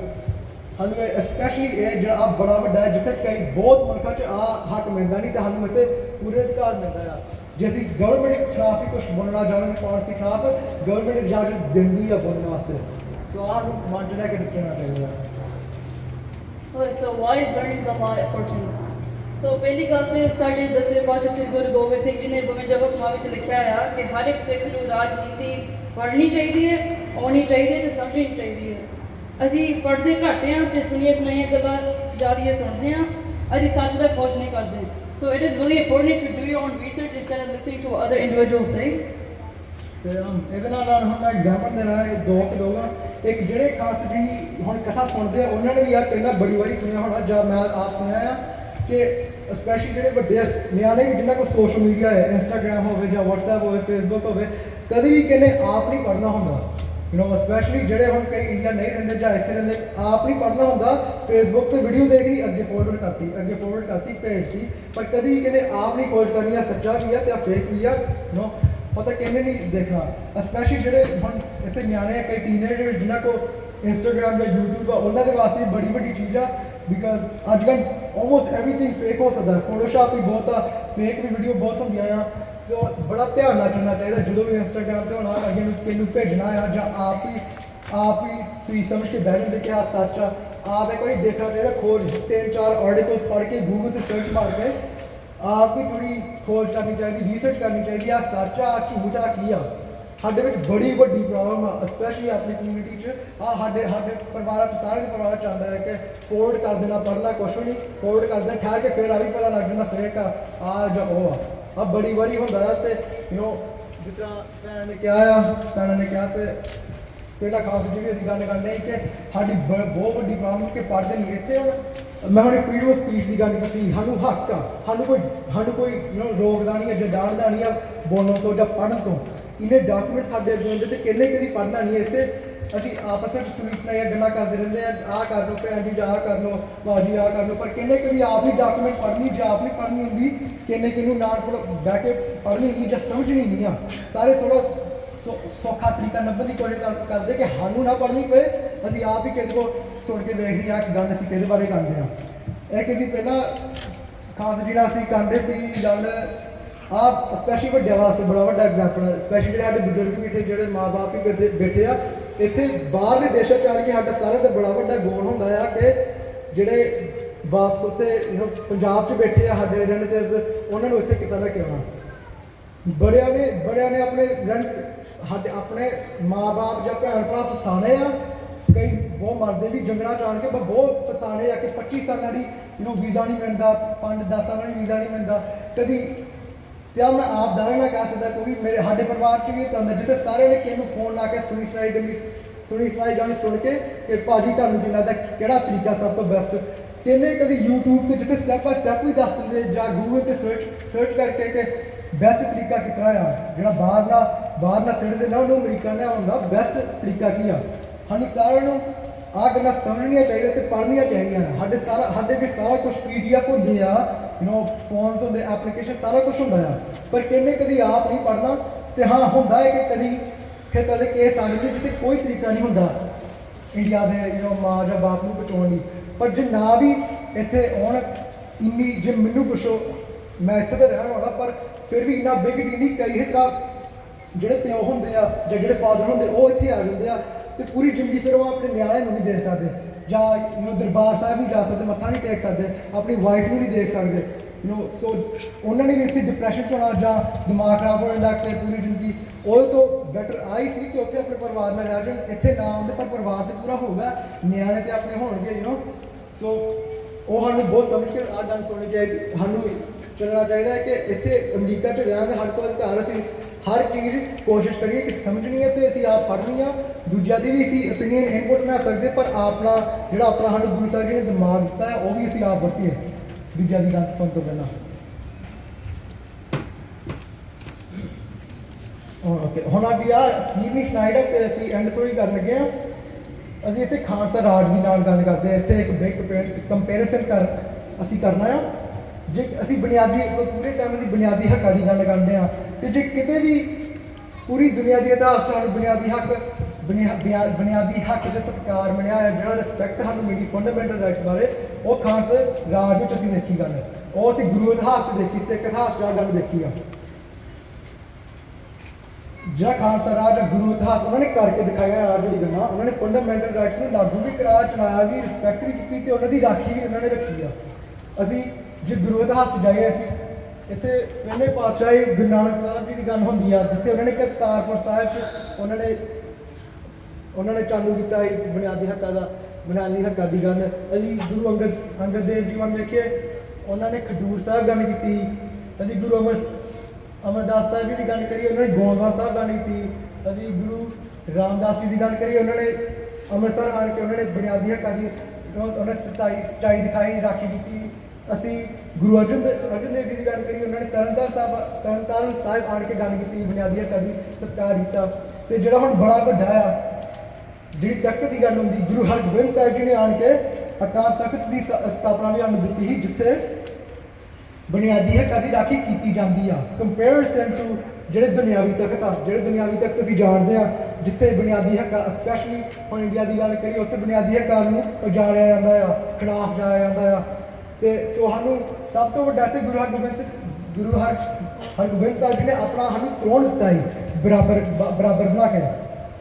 ਸਾਨੂੰ ਇਹ ਸਪੈਸ਼ਲੀ ਇਹ ਜਿਹੜਾ ਆ ਬੜਾ ਵੱਡਾ ਹੈ ਜਿੱਥੇ ਕਈ ਬਹੁਤ ਮੁਲਕਾਂ 'ਚ ਆ ਹੱਕ ਮਿਲਦਾ ਨਹੀਂ ਤੇ ਸਾਨੂੰ ਇੱਥੇ ਪੂਰੇ ਅਧਿਕਾਰ ਮਿਲਦਾ ਆ। ਜੇ ਅਸੀਂ ਗਵਰਨਮੈਂਟ ਖਿਲਾਫ ਹੀ ਕੁਛ ਬੋਲਣਾ ਚਾਹੁੰਦੇ ਹਾਂ, ਪਾਲਿਸੀ ਖਿਲਾਫ ਗਵਰਨਮੈਂਟ ਇਜਾਜ਼ਤ ਦਿੰਦੀ ਆ ਬੋਲਣ ਵਾਸਤੇ। ਸੋ ਆਹ ਨੂੰ ਮਨ 'ਚ ਲੈ ਕੇ ਰੱਖਣਾ ਚਾਹੀਦਾ। Okay, so why is learning the law important? So ਪਹਿਲੀ ਗੱਲ ਤੇ ਸਾਡੇ 10ਵੇਂ ਪਾਤਸ਼ਾਹ ਸ੍ਰੀ ਗੁਰੂ ਗੋਬਿੰਦ ਸਿੰਘ ਜੀ ਨੇ 52 ਹੁਕਮਾਂ ਵਿੱਚ ਲਿਖਿਆ ਆ ਕਿ ਹਰ ਇੱਕ ਸਿੱਖ ਨੂੰ ਰਾਜਨੀਤੀ ਪੜ੍ਹਨੀ ਚਾਹੀਦੀ ਹੈ, ਆਉਣੀ ਚਾਹੀਦੀ ਹੈ ਤੇ ਸਮਝਣੀ ਚਾਹੀਦੀ ਹੈ। ਅਸੀਂ ਪੜ੍ਹਦੇ ਘੱਟ ਹਾਂ ਤੇ ਸੁਣੀਆਂ ਸੁਣਾਈਆਂ ਗੱਲਾਂ ਜ਼ਿਆਦਾ ਸੁਣਦੇ ਹਾਂ, ਅਸੀਂ ਸੱਚ ਦਾ ਖੋਜ ਨਹੀਂ ਕਰਦੇ। So it is really important to do your own research instead of listening to what other individuals say. ਤੇ ਇਹਦੇ ਨਾਲ ਹੁਣ ਮੈਂ ਐਗਜ਼ਾਮਪਲ ਦੇਣਾ ਹੈ ਦੋ ਕਿ ਦੋ ਇੱਕ ਜਿਹੜੇ ਖਾਸ ਜਿਹੜੀ ਹੁਣ ਕਥਾ ਸੁਣਦੇ ਆ ਉਹਨਾਂ ਨੇ ਵੀ ਯਾਰ ਪਹਿਲਾਂ ਬੜੀ ਵਾਰੀ ਸੁਣਿਆ ਹੋਣਾ ਜਾਂ ਮੈਂ ਆਪ ਸੁਣਿਆ ਆ ਕਿ ਸਪੈਸ਼ਲੀ ਜਿਹੜੇ ਵੱਡੇ ਨਿਆਣੇ ਵੀ ਜਿਨ੍ਹਾਂ ਕੋਲ ਸੋਸ਼ਲ ਮੀਡੀਆ ਹੈ, ਇੰਸਟਾਗ੍ਰਾਮ ਹੋਵੇ ਜਾਂ WhatsApp ਹੋਵੇ, ਫੇਸਬੁੱਕ ਹੋਵੇ, ਕਦੇ ਵੀ ਕਿਨੇ ਆਪ ਨਹੀਂ ਪੜ੍ਹਨਾ ਹੁੰਦਾ। ਸਪੈਸ਼ਲੀ ਜਿਹੜੇ ਹੁਣ ਕਈ ਇੰਡੀਆ ਨਹੀਂ ਰਹਿੰਦੇ ਜਾਂ ਇੱਥੇ ਰਹਿੰਦੇ, ਆਪ ਨਹੀਂ ਪੜ੍ਹਨਾ ਹੁੰਦਾ। ਫੇਸਬੁੱਕ ਤੇ ਵੀਡੀਓ ਦੇਖ ਲਈ, ਅੱਗੇ ਫੋਰਵਰਡ ਕਰਤੀ ਭੇਜਤੀ, ਪਰ ਕਦੀ ਵੀ ਕਿਨੇ ਆਪ ਨਹੀਂ ਖੋਜ ਕਰਨੀ ਆ ਸੱਚਾ ਵੀ ਆ ਤੇ ਫੇਕ ਵੀ ਆ। ਪਤਾ ਕਿਵੇਂ ਨਹੀਂ ਦੇਖਣਾ। ਸਪੈਸ਼ਲੀ ਜਿਹੜੇ ਹੁਣ ਇੱਥੇ ਨਿਆਣੇ ਆ, ਕਈ ਟੀਨੇਜਰ ਜਿਨ੍ਹਾਂ ਕੋਲ ਇੰਸਟਾਗ੍ਰਾਮ ਜਾਂ YouTube ਆ, ਉਹਨਾਂ ਦੇ ਵਾਸਤੇ ਬੜੀ ਵੱਡੀ ਚੀਜ਼ ਆ। ਬਿਕਾਜ਼ ਅੱਜ ਕੱਲ੍ਹ ਆਲਮੋਸਟ ਐਵਰੀਥਿੰਗ ਫੇਕ ਹੋ ਸਕਦਾ, ਫੋਟੋਸ਼ਾਪ ਵੀ ਬਹੁਤ ਆ, ਫੇਕ ਵੀ ਵੀਡੀਓ ਬਹੁਤ ਹੁੰਦੀਆਂ ਆ। ਸੋ ਬੜਾ ਧਿਆਨ ਨਾਲ ਕਰਨਾ ਚਾਹੀਦਾ ਜਦੋਂ ਵੀ ਇੰਸਟਾਗ੍ਰਾਮ 'ਤੇ ਹੋਣਾ, ਅੱਗੇ ਨੂੰ ਕਿਹਨੂੰ ਭੇਜਣਾ ਆ ਜਾਂ ਆਪ ਹੀ ਤੁਸੀਂ ਸਮਝ ਕੇ ਬਹਿ ਜਾਂਦੇ ਕਿ ਆਹ ਸੱਚ ਆ। ਆਪ ਇੱਕ ਵਾਰੀ ਦੇਖਣਾ ਚਾਹੀਦਾ, ਖੋਜ 3-4 ਆਰਟੀਕਲਸ ਪੜ੍ਹ ਕੇ ਗੂਗਲ 'ਤੇ ਸਰਚ ਮਾਰ ਕੇ ਆਪ ਹੀ ਥੋੜ੍ਹੀ ਖੋਜ ਕਰਨੀ ਚਾਹੀਦੀ, ਰਿਸਰਚ ਕਰਨੀ ਚਾਹੀਦੀ ਆ ਸੱਚ ਆ ਝੂਠ ਆ ਕੀ ਆ। ਸਾਡੇ ਵਿੱਚ ਬੜੀ ਵੱਡੀ ਪ੍ਰੋਬਲਮ ਆ ਸਪੈਸ਼ਲੀ ਆਪਣੀ ਕਮਿਊਨਿਟੀ 'ਚ। ਸਾਡੇ ਪਰਿਵਾਰਾਂ 'ਚ ਸਾਰੇ ਦੇ ਪਰਿਵਾਰ 'ਚ ਆਉਂਦਾ ਹੈ ਕਿ ਫੋਰਵਰਡ ਕਰ ਦੇਣਾ, ਪੜ੍ਹਨਾ ਕੁਛ ਨਹੀਂ, ਫੋਰਵਰਡ ਕਰ ਦੇਣਾ, ਠਹਿਰ ਕੇ ਫਿਰ ਆ ਵੀ ਪਤਾ ਲੱਗ ਜਾਂਦਾ ਫੇਕ ਆ ਜਾਂ ਉਹ ਆ। ਬੜੀ ਵਾਰੀ ਹੁੰਦਾ ਆ ਤੇ ਜਿਸ ਤਰ੍ਹਾਂ ਭੈਣ ਨੇ ਕਿਹਾ ਤੇ ਪਹਿਲਾਂ ਖਾਸ ਜਿਹੜੀ ਅਸੀਂ ਗੱਲ ਕਰਦੇ ਹਾਂ ਕਿ ਸਾਡੀ ਬਹੁਤ ਵੱਡੀ ਪ੍ਰੋਬਲਮ ਕਿ ਪੜ੍ਹਦੇ ਨਹੀਂ। ਇੱਥੇ ਹੁਣ ਮੈਂ ਹੁਣ ਫਰੀਡਮ ਆਫ ਸਪੀਚ ਦੀ ਗੱਲ ਕੀਤੀ, ਸਾਨੂੰ ਹੱਕ ਆ, ਸਾਨੂੰ ਕੋਈ ਰੋਕਦਾ ਨਹੀਂ ਹੈ ਜਾਂ ਡਾਂਟਦਾ ਨਹੀਂ ਆ ਬੋਲਣ ਤੋਂ ਜਾਂ ਪੜ੍ਹਨ ਤੋਂ। ਇਹਨੇ ਡਾਕੂਮੈਂਟ ਸਾਡੇ ਅੱਗੇ ਹੁੰਦੇ ਤੇ ਕਿੰਨੇ ਕਦੀ ਪੜ੍ਹਨਾ ਨਹੀਂ। ਇੱਥੇ ਅਸੀਂ ਆਪਸ ਵਿੱਚ ਸੁਣੀ ਸੁਣਾਈਆਂ ਗੱਲਾਂ ਕਰਦੇ ਰਹਿੰਦੇ ਆ, ਆਹ ਕਰ ਲਓ ਭੈਣ ਜੀ, ਆਹ ਕਰ ਲਓ ਭਾਜੀ, ਆਹ ਕਰ ਲਓ, ਪਰ ਕਿੰਨੇ ਕਦੀ ਆਪ ਹੀ ਡਾਕੂਮੈਂਟ ਪੜ੍ਹਨੀ ਜਾਂ ਆਪ ਨਹੀਂ ਪੜ੍ਹਨੀ ਹੁੰਦੀ, ਕਿੰਨੇ ਕਿਹਨੂੰ ਨਾਲ ਬਹਿ ਕੇ ਪੜ੍ਹਨੀ ਨਹੀਂ ਜਾਂ ਸਮਝਣੀ ਨਹੀਂ ਆ। ਸਾਰੇ ਥੋੜ੍ਹਾ ਸੌਖਾ ਤਰੀਕਾ ਲੱਭਣ ਦੀ ਕੋਸ਼ਿਸ਼ ਕਰਦੇ ਕਿ ਸਾਨੂੰ ਨਾ ਪੜ੍ਹਨੀ ਪਏ, ਅਸੀਂ ਆਪ ਹੀ ਕਿਸੇ ਕੋਲ ਸੁਣ ਕੇ ਵੇਖ ਲਈ ਆ ਕਿ ਗੱਲ ਅਸੀਂ ਕਿਹਦੇ ਬਾਰੇ ਕਰਦੇ ਹਾਂ। ਇਹ ਕਿਸੇ ਪਹਿਲਾਂ ਖਾਸ ਜਿਹੜਾ ਅਸੀਂ ਕਰਦੇ ਸੀ ਗੱਲ ਆਹ ਸਪੈਸ਼ਲੀ ਵੱਡਿਆਂ ਵਾਸਤੇ ਬੜਾ ਵੱਡਾ ਐਗਜ਼ਾਮਪਲ, ਸਪੈਸ਼ਲੀ ਜਿਹੜੇ ਸਾਡੇ ਬਜ਼ੁਰਗ ਬੈਠੇ, ਜਿਹੜੇ ਮਾਂ-ਬਾਪ ਵੀ ਬੈਠੇ ਆ ਇੱਥੇ ਬਾਹਰਲੇ ਦੇਸ਼ਾਂ 'ਚ ਆ ਕੇ ਸਾਡਾ ਸਾਰਿਆਂ ਦਾ ਬੜਾ ਵੱਡਾ ਗੋਲ ਹੁੰਦਾ ਆ ਕਿ ਜਿਹੜੇ ਵਾਪਸ ਉੱਤੇ ਪੰਜਾਬ 'ਚ ਬੈਠੇ ਆ ਸਾਡੇ ਰਿਲੇਟਿਵਸ, ਉਹਨਾਂ ਨੂੰ ਇੱਥੇ ਕਿੱਦਾਂ ਦਾ ਕਿਉਣਾ। ਬੜਿਆਂ ਨੇ ਆਪਣੇ ਮਾਂ-ਬਾਪ ਜਾਂ ਭੈਣ ਭਰਾ ਫਸਾਣੇ ਆ, ਕਈ ਬਹੁਤ ਮਰਦੇ ਵੀ ਜੰਗਲਾਂ 'ਚ ਆਣ ਕੇ, ਪਰ ਬਹੁਤ ਫਸਾਣੇ ਆ ਕਿ 25 ਸਾਲਾਂ ਦੀ ਵੀਜ਼ਾ ਨਹੀਂ ਮਿਲਦਾ, 5-10 ਸਾਲਾਂ ਦੀ ਵੀਜ਼ਾ ਨਹੀਂ ਮਿਲਦਾ ਕਦੀ। ਤੇ ਮੈਂ ਆਪ ਦਾਅਵਾ ਨਾ ਕਹਿ ਸਕਦਾ ਕਿਉਂਕਿ ਸਾਡੇ ਪਰਿਵਾਰ 'ਚ ਵੀ ਤਾਂ ਹੁੰਦਾ ਜਿੱਥੇ ਸਾਰਿਆਂ ਨੇ ਕਿਸੇ ਨੂੰ ਫੋਨ ਲਾ ਕੇ ਸੁਣੀ ਸੁਣਾਈ ਗੱਲੀ ਸੁਣੀ ਸੁਣਾਈ ਗਾਣੇ ਸੁਣ ਕੇ ਕਿ ਭਾਜੀ ਤੁਹਾਨੂੰ ਕੀ ਲੱਗਦਾ ਕਿਹੜਾ ਤਰੀਕਾ ਸਭ ਤੋਂ ਬੈਸਟ। ਕਿੰਨੇ ਕਦੀ YouTube ਤੇ ਜਿੱਥੇ ਸਟੈਪ ਬਾਈ ਸਟੈਪ ਵੀ ਦੱਸ ਦਿੰਦੇ ਜਾਂ Google ਤੇ ਸਰਚ ਕਰਕੇ ਕਿ ਬੈਸਟ ਤਰੀਕਾ ਕਿਸ ਤਰ੍ਹਾਂ ਆ, ਜਿਹੜਾ ਬਾਹਰ ਨਾ ਸਿਟੀਜ਼ਨ ਆ ਉਹਨੂੰ ਅਮਰੀਕਾ ਨੇ ਆਉਣ ਦਾ ਬੈਸਟ ਤਰੀਕਾ ਕੀ ਆ। ਸਾਨੂੰ ਸਾਰਿਆਂ ਨੂੰ ਆਹ ਗੱਲਾਂ ਸਮਝਣੀਆਂ ਚਾਹੀਦੀਆਂ ਤੇ ਪੜ੍ਹਨੀਆਂ ਚਾਹੀਦੀਆਂ। ਸਾਡੇ ਵੀ ਸਾਰਾ ਕੁਝ PDF ਹੁੰਦੇ ਆ, ਫੋਨਸ ਹੁੰਦੇ, ਐਪਲੀਕੇਸ਼ਨ, ਸਾਰਾ ਕੁਝ ਹੁੰਦਾ ਆ, ਪਰ ਕਿੰਨੇ ਕਦੀ ਆਪ ਨਹੀਂ ਪੜ੍ਹਨਾ। ਤੇ ਹਾਂ ਹੁੰਦਾ ਹੈ ਕਿ ਕਦੀ ਖੇਤਾਂ ਦੇ ਕੇਸ ਆ ਜਾਂਦੇ ਜਿੱਥੇ ਕੋਈ ਤਰੀਕਾ ਨਹੀਂ ਹੁੰਦਾ ਇੰਡੀਆ ਦੇ ਮਾਂ ਜਾਂ ਬਾਪ ਨੂੰ ਬਚਾਉਣ ਲਈ। ਪਰ ਜੇ ਨਾ ਵੀ ਇੱਥੇ ਆਉਣ ਇੰਨੀ, ਜੇ ਮੈਨੂੰ ਪੁੱਛੋ ਮੈਂ ਇੱਥੇ ਤਾਂ ਰਹਿਣ ਵਾਲਾ, ਪਰ ਫਿਰ ਵੀ ਇੰਨਾ ਬਿਗ ਨਹੀਂ ਕਈ ਤਰ੍ਹਾਂ ਜਿਹੜੇ ਪਿਓ ਹੁੰਦੇ ਆ ਜਾਂ ਜਿਹੜੇ ਫਾਦਰ ਹੁੰਦੇ ਉਹ ਇੱਥੇ ਆ ਜਾਂਦੇ ਆ ਤੇ ਪੂਰੀ ਜ਼ਿੰਦਗੀ ਫਿਰ ਉਹ ਆਪਣੇ ਨਿਆਣਿਆਂ ਨੂੰ ਨਹੀਂ ਦੇ ਸਕਦੇ, ਜਾਂ ਦਰਬਾਰ ਸਾਹਿਬ ਨਹੀਂ ਜਾ ਸਕਦੇ, ਮੱਥਾ ਨਹੀਂ ਟੇਕ ਸਕਦੇ, ਆਪਣੀ ਵਾਈਫ ਨੂੰ ਨਹੀਂ ਦੇਖ ਸਕਦੇ। ਸੋ ਉਹਨਾਂ ਨੇ ਵੀ ਇੱਥੇ ਡਿਪਰੈਸ਼ਨ 'ਚ ਹੋਣਾ ਜਾਂ ਦਿਮਾਗ ਖਰਾਬ ਹੋ ਜਾਂਦਾ ਕਿ ਪੂਰੀ ਜ਼ਿੰਦਗੀ। ਉਹਦੇ ਤੋਂ ਬੈਟਰ ਆਈ ਸੀ ਕਿ ਉੱਥੇ ਆਪਣੇ ਪਰਿਵਾਰ ਨਾਲ ਰਹਿ ਜਾਣ, ਇੱਥੇ ਨਾ ਆਉਂਦੇ ਪਰ ਪਰਿਵਾਰ ਤੇ ਪੂਰਾ ਹੋਊਗਾ, ਨਿਆਣੇ ਤੇ ਆਪਣੇ ਹੋਣਗੇ। ਸੋ ਉਹ ਸਾਨੂੰ ਬਹੁਤ ਸਮਝ ਕੇ ਆਹ ਗੱਲ ਸੁਣਨੀ ਚਾਹੀਦੀ, ਸਾਨੂੰ ਚੱਲਣਾ ਚਾਹੀਦਾ ਹੈ ਕਿ ਇੱਥੇ ਅਮਰੀਕਾ 'ਚ ਰਹਿਣ ਦਾ ਸਾਡੇ ਕੋਲ ਅਧਿਕਾਰ, ਅਸੀਂ ਹਰ ਚੀਜ਼ ਕੋਸ਼ਿਸ਼ ਕਰੀਏ ਕਿ ਸਮਝਣੀ ਹੈ ਤੇ ਅਸੀਂ ਆਪ ਪੜ੍ਹਨੀ ਆ, ਦੂਜਿਆਂ ਦੀ ਵੀ ਅਸੀਂ ਓਪੀਨੀਅਨ ਇਨਪੁੱਟ ਲੈ ਸਕਦੇ, ਪਰ ਆਪਣਾ ਸਾਨੂੰ ਗੁਰੂ ਸਾਹਿਬ ਜੀ ਨੇ ਦਿਮਾਗ ਦਿੱਤਾ ਹੈ ਉਹ ਵੀ ਅਸੀਂ ਆਪ ਵਰਤੀਏ ਦੂਜਿਆਂ ਦੀ ਗੱਲ ਸੁਣ ਤੋਂ ਪਹਿਲਾਂ। ਓਕੇ, ਹੁਣ ਸਾਡੀ ਅਖੀਰਲੀ ਸਲਾਈਡ ਹੈ ਤੇ ਅਸੀਂ ਐਂਡ ਤੋਂ ਹੀ ਕਰਨ ਲੱਗੇ ਹਾਂ। ਅਸੀਂ ਇੱਥੇ ਖਾਲਸਾ ਰਾਜ ਦੀ ਨਾਲ ਗੱਲ ਕਰਦੇ ਹਾਂ, ਇੱਥੇ ਇੱਕ ਬਿਗ ਕੰਪੈਰੀਜ਼ਨ ਅਸੀਂ ਕਰਨਾ ਆ। ਜੇ ਅਸੀਂ ਪੂਰੇ ਟਾਈਮ ਅਸੀਂ ਬੁਨਿਆਦੀ ਹੱਕਾਂ ਦੀ ਗੱਲ ਕਰਦੇ ਹਾਂ, ਤੇ ਜੇ ਕਿਤੇ ਵੀ ਪੂਰੀ ਦੁਨੀਆ ਦੀ ਇਤਿਹਾਸ ਨਾਲ ਬੁਨਿਆਦੀ ਹੱਕ ਦੇ ਸਤਿਕਾਰ ਮਿਲਿਆ ਹੈ, ਜਿਹੜਾ ਰਿਸਪੈਕਟ ਸਾਨੂੰ ਮਿਲੀ ਫੰਡਾਮੈਂਟਲ ਰਾਈਟਸ ਬਾਰੇ, ਉਹ ਖਾਲਸਾ ਰਾਜ ਵਿੱਚ ਅਸੀਂ ਦੇਖੀ ਗੱਲ, ਉਹ ਅਸੀਂ ਗੁਰੂ ਇਤਿਹਾਸ 'ਚ ਦੇਖੀ, ਸਿੱਖ ਇਤਿਹਾਸ 'ਚ ਆ ਗੱਲ ਦੇਖੀ ਆ। ਜਿਹੜਾ ਖਾਲਸਾ ਰਾਜ ਆ, ਗੁਰੂ ਇਤਿਹਾਸ ਉਹਨਾਂ ਨੇ ਕਰਕੇ ਦਿਖਾਇਆ ਆ ਜਿਹੜੀ ਗੱਲਾਂ, ਉਹਨਾਂ ਨੇ ਫੰਡਾਮੈਂਟਲ ਰਾਈਟਸ ਨੂੰ ਲਾਗੂ ਵੀ ਕਰਾਇਆ, ਚਲਾਇਆ ਵੀ, ਰਿਸਪੈਕਟ ਵੀ ਕੀਤੀ ਤੇ ਉਹਨਾਂ ਦੀ ਰਾਖੀ ਵੀ ਉਹਨਾਂ ਨੇ ਰੱਖੀ ਆ। ਅਸੀਂ ਜੇ ਗੁਰੂ ਇਤਿਹਾਸ 'ਚ ਜਾਈਏ, ਅਸੀਂ ਇੱਥੇ ਪਹਿਲੇ ਪਾਤਸ਼ਾਹੀ ਗੁਰੂ ਨਾਨਕ ਸਾਹਿਬ ਜੀ ਦੀ ਗੱਲ ਹੁੰਦੀ ਆ, ਜਿੱਥੇ ਉਹਨਾਂ ਨੇ ਕਰਤਾਰਪੁਰ ਸਾਹਿਬ 'ਚ ਉਹਨਾਂ ਨੇ ਚਾਲੂ ਕੀਤਾ ਸੀ ਬੁਨਿਆਦੀ ਹੱਕਾਂ ਦੀ ਗੱਲ। ਅਸੀਂ ਗੁਰੂ ਅੰਗਦ ਦੇਵ ਜੀ ਵੱਲ ਵੇਖੀਏ, ਉਹਨਾਂ ਨੇ ਖਡੂਰ ਸਾਹਿਬ ਗੱਲ ਕੀਤੀ। ਅਸੀਂ ਗੁਰੂ ਅਮਰਦਾਸ ਸਾਹਿਬ ਜੀ ਦੀ ਗੱਲ ਕਰੀਏ, ਉਹਨਾਂ ਨੇ ਗੋਇੰਦਵਾਲ ਸਾਹਿਬ ਗੱਲ ਕੀਤੀ। ਅਸੀਂ ਗੁਰੂ ਰਾਮਦਾਸ ਜੀ ਦੀ ਗੱਲ ਕਰੀਏ, ਉਹਨਾਂ ਨੇ ਅੰਮ੍ਰਿਤਸਰ ਆਣ ਕੇ ਉਹਨਾਂ ਨੇ ਬੁਨਿਆਦੀ ਹੱਕਾਂ ਦੀ ਉਹਨਾਂ ਸੱਚਾਈ ਦਿਖਾਈ, ਰਾਖੀ ਕੀਤੀ। ਅਸੀਂ ਗੁਰੂ ਅਰਜਨ ਦੇਵ ਜੀ ਦੀ ਗੱਲ ਕਰੀਏ, ਉਹਨਾਂ ਨੇ ਤਰਨਤਾਰਨ ਸਾਹਿਬ ਆਣ ਕੇ ਗੱਲ ਕੀਤੀ, ਬੁਨਿਆਦੀ ਹੱਕਾਂ ਦੀ ਸਤਿਕਾਰ ਕੀਤਾ। ਤੇ ਜਿਹੜਾ ਹੁਣ ਬੜਾ ਵੱਡਾ ਆ, ਜਿਹੜੀ ਤਖਤ ਦੀ ਗੱਲ ਹੁੰਦੀ, ਗੁਰੂ ਹਰਗੋਬਿੰਦ ਸਾਹਿਬ ਜੀ ਨੇ ਆਣ ਕੇ ਅਕਾਲ ਤਖਤ ਦੀ ਸਥਾਪਨਾ ਵੀ ਸਾਨੂੰ ਦਿੱਤੀ ਸੀ, ਜਿੱਥੇ ਬੁਨਿਆਦੀ ਹੱਕਾਂ ਦੀ ਰਾਖੀ ਕੀਤੀ ਜਾਂਦੀ ਆ, ਕੰਪੇਅਰਸਨ ਟੂ ਜਿਹੜੇ ਦੁਨਿਆਵੀ ਤਖਤ ਅਸੀਂ ਜਾਣਦੇ ਆ, ਜਿੱਥੇ ਬੁਨਿਆਦੀ ਹੱਕਾਂ, ਸਪੈਸ਼ਲੀ ਹੁਣ ਇੰਡੀਆ ਦੀ ਗੱਲ ਕਰੀਏ, ਉੱਥੇ ਬੁਨਿਆਦੀ ਹੱਕਾਂ ਨੂੰ ਉਜਾੜਿਆ ਜਾਂਦਾ ਆ, ਖਿਲਾਫ ਜਾਇਆ ਜਾਂਦਾ ਆ। ਤੇ ਸੋ ਸਾਨੂੰ ਸਭ ਤੋਂ ਵੱਡਾ ਤੇ ਗੁਰੂ ਹਰਗੋਬਿੰਦ ਸਾਹਿਬ ਜੀ ਨੇ ਆਪਣਾ ਸਾਨੂੰ ਤ੍ਰੋਣ ਦਿੱਤਾ ਸੀ, ਬਰਾਬਰ ਬਣਾ ਕੇ,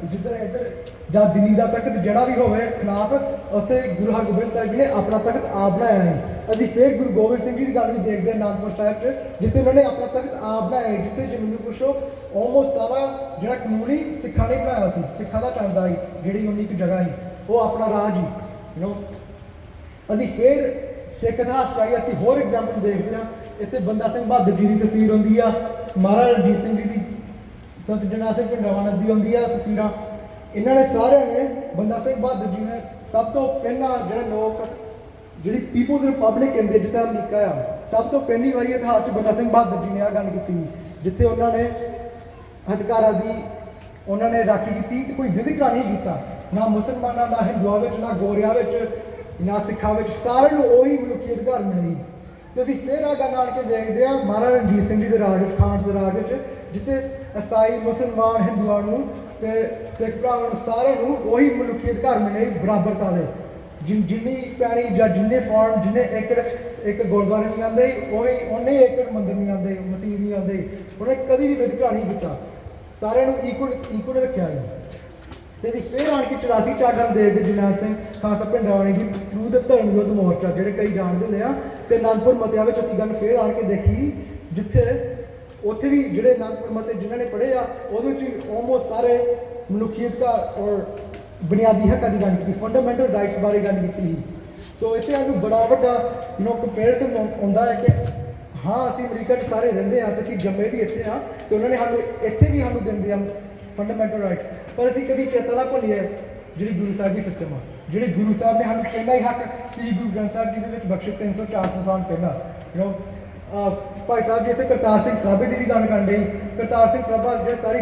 ਜਿੱਧਰ ਇੱਧਰ ਜਾਂ ਦਿੱਲੀ ਦਾ ਤਖਤ ਜਿਹੜਾ ਵੀ ਹੋਵੇ ਖਿਲਾਫ, ਉੱਥੇ ਗੁਰੂ ਹਰਗੋਬਿੰਦ ਸਾਹਿਬ ਜੀ ਨੇ ਆਪਣਾ ਤਖਤ ਆਪ ਬਣਾਇਆ ਹੈ। ਅਸੀਂ ਫਿਰ ਗੁਰੂ ਗੋਬਿੰਦ ਸਿੰਘ ਜੀ ਦੀ ਗੱਲ ਵੀ ਦੇਖਦੇ ਹਾਂ ਅਨੰਦਪੁਰ ਸਾਹਿਬ 'ਚ, ਜਿੱਥੇ ਉਹਨਾਂ ਨੇ ਆਪਣਾ ਤਖਤ ਆਪ ਬਣਾਇਆ ਹੈ, ਜਿੱਥੇ ਜੇ ਮੈਨੂੰ ਪੁੱਛੋ ਆਲਮੋਸਟ ਸਾਰਾ ਜਿਹੜਾ ਕਾਨੂੰਨੀ ਸਿੱਖਾਂ ਨੇ ਬਣਾਇਆ ਸੀ, ਸਿੱਖਾਂ ਦਾ ਚੱਲਦਾ ਸੀ, ਜਿਹੜੀ ਉਨੀ ਕੁ ਜਗ੍ਹਾ ਸੀ ਉਹ ਆਪਣਾ ਰਾਜ ਹੀ। ਅਸੀਂ ਫਿਰ ਸਿੱਖ ਇਤਿਹਾਸ 'ਚ ਆਈ, ਅਸੀਂ ਹੋਰ ਐਗਜ਼ਾਮਪਲ ਦੇਖਦੇ ਹਾਂ। ਇੱਥੇ ਬੰਦਾ ਸਿੰਘ ਬਹਾਦਰ ਜੀ ਦੀ ਤਸਵੀਰ ਹੁੰਦੀ ਆ, ਮਹਾਰਾਜਾ ਰਣਜੀਤ ਸਿੰਘ ਜੀ ਦੀ, ਸੰਤ ਜਰਨੈਲ ਸਿੰਘ ਭਿੰਡਰਾਵਾਲੇ ਦੀ ਹੁੰਦੀ ਆ ਤਸਵੀਰਾਂ। ਇਹਨਾਂ ਨੇ ਸਾਰਿਆਂ ਨੇ, ਬੰਦਾ ਸਿੰਘ ਬਹਾਦਰ ਜੀ ਨੇ ਸਭ ਤੋਂ ਪਹਿਲਾਂ ਜਿਹੜੀ ਪੀਪਲਜ਼ ਰਿਪਬਲਿਕ ਕਹਿੰਦੇ ਜਿੱਥੇ ਅਮਰੀਕਾ ਆ, ਸਭ ਤੋਂ ਪਹਿਲੀ ਵਾਰੀ ਇਤਿਹਾਸ 'ਚ ਬੰਦਾ ਸਿੰਘ ਬਹਾਦਰ ਜੀ ਨੇ ਆਹ ਗੱਲ ਕੀਤੀ, ਜਿੱਥੇ ਉਹਨਾਂ ਨੇ ਅਧਿਕਾਰਾਂ ਦੀ ਉਹਨਾਂ ਨੇ ਰਾਖੀ ਕੀਤੀ ਤੇ ਕੋਈ ਵਿਤਕਰਾ ਨਹੀਂ ਕੀਤਾ, ਨਾ ਮੁਸਲਮਾਨਾਂ, ਨਾ ਹਿੰਦੂਆਂ ਵਿੱਚ, ਨਾ ਗੋਰਿਆਂ ਵਿੱਚ, ਨਾ ਸਿੱਖਾਂ ਵਿੱਚ, ਸਾਰਿਆਂ ਨੂੰ ਉਹੀ ਮਨੁੱਖੀ ਅਧਿਕਾਰ ਮਿਲੇ। ਤੇ ਅਸੀਂ ਫਿਰ ਆਹ ਗੱਲ ਆਣ ਕੇ ਵੇਖਦੇ ਹਾਂ ਮਹਾਰਾਜਾ ਰਣਜੀਤ ਸਿੰਘ ਜੀ ਦੇ ਰਾਜ ਵਿੱਚ, ਖਾਲਸੇ ਦੇ ਰਾਜ ਵਿੱਚ, ਜਿੱਥੇ ਈਸਾਈ, ਮੁਸਲਮਾਨ, ਹਿੰਦੂਆਂ ਨੂੰ ਤੇ ਸਿੱਖ ਭਰਾਵਾਂ ਨੂੰ ਸਾਰਿਆਂ ਨੂੰ ਉਹੀ ਮਨੁੱਖੀ ਅਧਿਕਾਰ ਮਿਲੇ, ਬਰਾਬਰਤਾ ਦੇ। ਜਿੰਨੀ ਪੈਣੀ ਜਾਂ ਜਿੰਨੇ ਫਾਰਮ, ਜਿੰਨੇ ਏਕੜ ਇੱਕ ਗੁਰਦੁਆਰੇ ਨਹੀਂ ਆਉਂਦੇ, ਉਹਨੇ ਏਕੜ ਮੰਦਰ ਨਹੀਂ ਆਉਂਦੇ, ਮਸੀਤ ਨਹੀਂ ਆਉਂਦੇ, ਉਹਨੇ ਕਦੀ ਵੀ ਵਿਤਕਰਾ ਨਹੀਂ ਕੀਤਾ, ਸਾਰਿਆਂ ਨੂੰ ਇਕੁਅਲ ਰੱਖਿਆ ਹੈ। ਤੇ ਵੀ ਫਿਰ ਆਣ ਕੇ 84 ਚਾਗਨ ਦੇਖਦੇ ਜਰਨੈਲ ਸਿੰਘ ਖਾਲਸਾ ਭਿੰਡਰਾਵਾਲੇ ਦੀ ਥਰੂ ਦੇ ਧਰਮ ਵਿਰੋਧ ਮੋਰਚਾ, ਜਿਹੜੇ ਕਈ ਜਾਣਦੇ ਹੁੰਦੇ ਆ। ਤੇ ਅਨੰਦਪੁਰ ਮਤਿਆਂ ਵਿੱਚ ਅਸੀਂ ਗੱਲ ਫਿਰ ਆਣ ਕੇ ਦੇਖੀ, ਜਿੱਥੇ ਉੱਥੇ ਵੀ ਜਿਹੜੇ ਅਨੰਦਪੁਰ ਮਤੇ ਜਿਨ੍ਹਾਂ ਨੇ ਪੜ੍ਹੇ ਆ, ਉਹਦੇ ਵਿੱਚ ਆਲਮੋਸਟ ਸਾਰੇ ਮਨੁੱਖੀ ਅਧਿਕਾਰ ਔਰ ਬੁਨਿਆਦੀ ਹੱਕਾਂ ਦੀ ਗੱਲ ਕੀਤੀ, ਫੰਡਾਮੈਂਟਲ ਰਾਈਟਸ ਬਾਰੇ ਗੱਲ ਕੀਤੀ ਸੀ। ਸੋ ਇੱਥੇ ਸਾਨੂੰ ਬੜਾ ਵੱਡਾ ਕੰਪੈਰੀਜ਼ਨ ਆਉਂਦਾ ਹੈ ਕਿ ਹਾਂ ਅਸੀਂ ਅਮਰੀਕਾ 'ਚ ਸਾਰੇ ਰਹਿੰਦੇ ਹਾਂ ਤੇ ਅਸੀਂ ਜੰਮੇ ਵੀ ਇੱਥੇ ਹਾਂ, ਤੇ ਉਹਨਾਂ ਨੇ ਸਾਨੂੰ ਇੱਥੇ ਵੀ ਸਾਨੂੰ ਦਿੰਦੇ ਆ ਫੰਡਾਮੈਂਟਲ ਰਾਈਟਸ, ਪਰ ਅਸੀਂ ਕਦੀ ਚੇਤਾ ਨਾ ਭੁੱਲੀਏ ਜਿਹੜੀ ਗੁਰੂ ਸਾਹਿਬ ਦੀ ਸਿਸਟਮ ਆ, ਜਿਹੜੇ ਗੁਰੂ ਸਾਹਿਬ ਨੇ ਸਾਨੂੰ ਪਹਿਲਾਂ ਹੀ ਹੱਕ ਸ੍ਰੀ ਗੁਰੂ ਗ੍ਰੰਥ ਸਾਹਿਬ ਜੀ ਦੇ ਵਿੱਚ ਬਖਸ਼ੇ 300-400 ਸਾਲ ਪਹਿਲਾਂ। ਭਾਈ ਸਾਹਿਬ ਜੀ ਇੱਥੇ ਕਰਤਾਰ ਸਿੰਘ ਸਰਾਭੇ ਦੀ ਵੀ ਗੱਲ ਕਰਨ ਡਏ। ਕਰਤਾਰ ਸਿੰਘ ਸਰਾਭਾ ਜਿਹੜੇ ਸਾਰੇ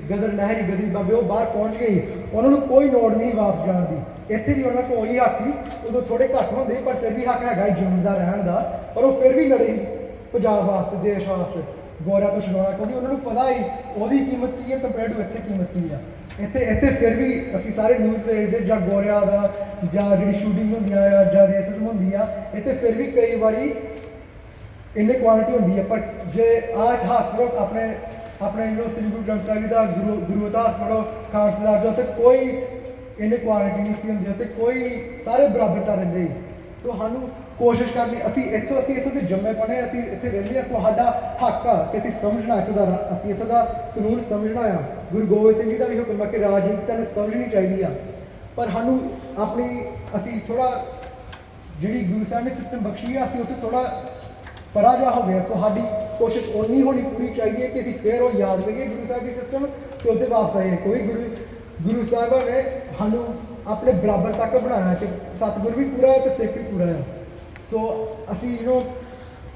ਗਦਰ ਨਹਿਰੀ ਗਦਰੀ ਬਾਬੇ ਉਹ ਬਾਹਰ ਪਹੁੰਚ ਗਏ, ਉਹਨਾਂ ਨੂੰ ਕੋਈ ਲੋੜ ਨਹੀਂ ਵਾਪਸ ਜਾਣ ਦੀ। ਇੱਥੇ ਵੀ ਉਹਨਾਂ ਕੋਲ ਹੀ ਹੱਕ ਸੀ, ਉਦੋਂ ਥੋੜੇ ਘੱਟ ਹੁੰਦੇ ਪਰ ਫਿਰ ਵੀ ਹੱਕ ਹੈਗਾ ਜ਼ਮੀਨ ਦਾ ਰਹਿਣ ਦਾ। ਪਰ ਉਹ ਫਿਰ ਵੀ ਲੜੇ ਸੀ ਪੰਜਾਬ ਵਾਸਤੇ, ਦੇਸ਼ ਵਾਸਤੇ, ਗੋਰਿਆਂ ਤੋਂ ਛਡਾਉਣਾ, ਕਿਉਂਕਿ ਉਹਨਾਂ ਨੂੰ ਪਤਾ ਹੀ ਉਹਦੀ ਕੀਮਤ ਕੀ ਹੈ ਕੰਪੇਅਰ ਟੂ ਇੱਥੇ ਕੀਮਤ ਕੀ ਆ। ਇੱਥੇ ਫਿਰ ਵੀ ਅਸੀਂ ਸਾਰੇ ਨਿਊਜ਼ ਵੇਖਦੇ ਜਾਂ ਗੋਰਿਆਂ ਦਾ ਜਾਂ ਜਿਹੜੀ ਸ਼ੂਟਿੰਗ ਹੁੰਦੀਆਂ ਆ ਜਾਂ ਰੇਸਿਜ਼ਮ ਹੁੰਦੀ ਆ, ਇੱਥੇ ਫਿਰ ਵੀ ਕਈ ਵਾਰੀ ਇਨਇਕੁਆਲਿਟੀ ਹੁੰਦੀ ਹੈ। ਪਰ ਜੇ ਆਹ ਇਤਿਹਾਸ ਪੜ੍ਹੋ ਆਪਣੇ ਜਿਹੜਾ ਸ੍ਰੀ ਗੁਰੂ ਗ੍ਰੰਥ ਸਾਹਿਬ ਜੀ ਦਾ ਗੁਰੂ ਇਤਿਹਾਸ ਪੜ੍ਹੋ, ਖਾਲਸਾ ਰਾਜ ਦਾ, ਉੱਥੇ ਕੋਈ ਇਨਇਕੁਆਲਿਟੀ ਨਹੀਂ ਸੀ ਹੁੰਦੀ, ਉੱਥੇ ਕੋਈ ਸਾਰੇ ਬਰਾਬਰਤਾ ਰਹਿੰਦੇ। ਸੋ ਸਾਨੂੰ ਕੋਸ਼ਿਸ਼ ਕਰਨੀ, ਅਸੀਂ ਇੱਥੋਂ ਦੇ ਜੰਮੇ ਪੜੇ, ਅਸੀਂ ਇੱਥੇ ਰਹਿੰਦੇ ਹਾਂ, ਸੋ ਸਾਡਾ ਹੱਕ ਆ ਕਿ ਅਸੀਂ ਸਮਝਣਾ ਇੱਥੋਂ ਦਾ, ਅਸੀਂ ਇੱਥੋਂ ਦਾ ਕਾਨੂੰਨ ਸਮਝਣਾ ਆ। ਗੁਰੂ ਗੋਬਿੰਦ ਸਿੰਘ ਜੀ ਦਾ ਵੀ ਹੁਕਮ ਆ ਕਿ ਰਾਜਨੀਤੀ ਤੁਹਾਨੂੰ ਸਮਝਣੀ ਚਾਹੀਦੀ ਆ। ਪਰ ਸਾਨੂੰ ਅਸੀਂ ਥੋੜ੍ਹਾ ਜਿਹੜੀ ਗੁਰੂ ਸਾਹਿਬ ਨੇ ਸਿਸਟਮ ਬਖਸ਼ੀ ਆ, ਅਸੀਂ ਉੱਥੇ ਥੋੜ੍ਹਾ ਪਰਾ ਜਾ ਹੋ ਗਿਆ। ਸੋ ਸਾਡੀ ਕੋਸ਼ਿਸ਼ ਓਨੀ ਹੋਣੀ ਪੂਰੀ ਚਾਹੀਦੀ ਹੈ ਕਿ ਅਸੀਂ ਫਿਰ ਉਹ ਯਾਦ ਕਰੀਏ ਗੁਰੂ ਸਾਹਿਬ ਦੀ ਸਿਸਟਮ ਅਤੇ ਉੱਥੇ ਵਾਪਸ ਆਈਏ। ਕੋਈ ਗੁਰੂ ਸਾਹਿਬਾਂ ਨੇ ਸਾਨੂੰ ਆਪਣੇ ਬਰਾਬਰ ਤੱਕ ਬਣਾਇਆ ਕਿ ਸਤਿਗੁਰ ਵੀ ਪੂਰਾ ਹੈ ਅਤੇ ਸਿੱਖ ਵੀ ਪੂਰਾ ਹੈ। ਸੋ ਅਸੀਂ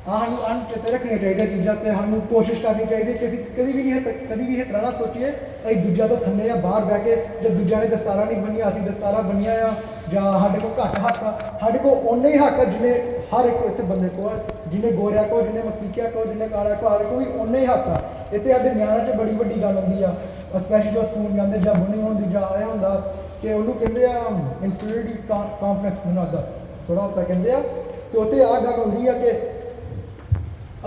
ਸਾਨੂੰ ਅਣਚੇਤੇ ਰੱਖਣੀਆਂ ਚਾਹੀਦੀਆਂ ਚੀਜ਼ਾਂ, ਅਤੇ ਸਾਨੂੰ ਕੋਸ਼ਿਸ਼ ਕਰਨੀ ਚਾਹੀਦੀ ਕਿ ਅਸੀਂ ਕਦੀ ਵੀ ਇਹ ਤਰ੍ਹਾਂ ਨਾ ਸੋਚੀਏ ਅਸੀਂ ਦੂਜਿਆਂ ਤੋਂ ਥੱਲੇ ਆ ਬਾਹਰ ਬਹਿ ਕੇ, ਜਾਂ ਦੂਜਿਆਂ ਨੇ ਦਸਤਾਰਾਂ ਨਹੀਂ ਬੰਨੀਆਂ ਅਸੀਂ ਦਸਤਾਰਾਂ ਬੰਨੀਆਂ ਆ, ਜਾਂ ਸਾਡੇ ਕੋਲ ਘੱਟ ਹੱਕ ਆ। ਸਾਡੇ ਕੋਲ ਓਨੇ ਹੀ ਹੱਕ ਆ ਜਿੰਨੇ ਹਰ ਇੱਕ ਇੱਥੇ ਬੰਦੇ ਕੋਲ, ਜਿੰਨੇ ਗੋਰਿਆਂ ਕੋਲ, ਜਿੰਨੇ ਮਕਸੀਕਿਆਂ ਕੋਲ, ਜਿੰਨੇ ਕਾਲਿਆਂ ਕੋਲ, ਸਾਡੇ ਕੋਲ ਵੀ ਓਨੇ ਹੀ ਹੱਕ ਆ। ਇੱਥੇ ਸਾਡੇ ਨਿਆਣਿਆਂ 'ਚ ਬੜੀ ਵੱਡੀ ਗੱਲ ਹੁੰਦੀ ਆ, ਸਪੈਸ਼ਲੀ ਜੋ ਸਕੂਲ ਜਾਂਦੇ ਜਾਂ ਬੁਣੇ ਹੁੰਦੀ ਜਾਂ ਆਇਆ ਹੁੰਦਾ, ਕਿ ਉਹਨੂੰ ਕਹਿੰਦੇ ਆ ਇਨਫੀਰੀਅਰਿਟੀ ਕੰਪਲੈਕਸ ਬਣਾਦਾ ਥੋੜ੍ਹਾ ਹੁੰਦਾ ਕਹਿੰਦੇ ਆ। ਅਤੇ ਉੱਥੇ ਆਹ ਗੱਲ ਹੁੰਦੀ ਆ ਕਿ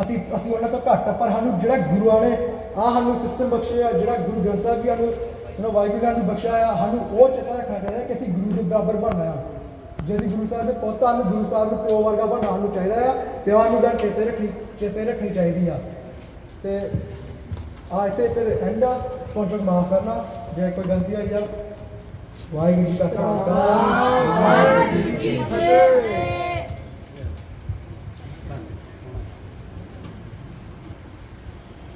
ਅਸੀਂ ਉਹਨਾਂ ਤੋਂ ਘੱਟ, ਪਰ ਸਾਨੂੰ ਜਿਹੜਾ ਗੁਰੂਆਂ ਨੇ ਸਾਨੂੰ ਸਿਸਟਮ ਬਖਸ਼ਿਆ, ਜਿਹੜਾ ਗੁਰੂ ਗ੍ਰੰਥ ਸਾਹਿਬ ਜੀ ਸਾਨੂੰ ਵਾਹਿਗੁਰੂ ਨੇ ਬਖਸ਼ਿਆ ਆ, ਸਾਨੂੰ ਉਹ ਚੇਤਾ ਰੱਖਣਾ ਚਾਹੀਦਾ ਕਿ ਅਸੀਂ ਗੁਰੂ ਦੇ ਬਰਾਬਰ ਬਣਨਾ ਆ। ਜੇ ਅਸੀਂ ਗੁਰੂ ਸਾਹਿਬ ਦੇ ਪੁੱਤ, ਸਾਨੂੰ ਗੁਰੂ ਸਾਹਿਬ ਨੂੰ ਪਿਓ ਵਰਗਾ ਬਣਨਾ ਸਾਨੂੰ ਚਾਹੀਦਾ ਆ, ਅਤੇ ਸਾਨੂੰ ਗੱਲ ਚੇਤੇ ਰੱਖਣੀ ਚਾਹੀਦੀ ਆ। ਅਤੇ ਇੱਥੇ ਫਿਰ ਐਂਡ ਆ, ਪਹੁੰਚੋ ਮਾਫ਼ ਕਰਨਾ ਜੇ ਕੋਈ ਗਲਤੀ ਹੋਈ ਆ। ਵਾਹਿਗੁਰੂ ਜੀ ਕਾ ਖਾਲਸਾ, ਵਾਹਿਗੁਰੂ ਜੀ ਕੀ ਫਤਿਹ।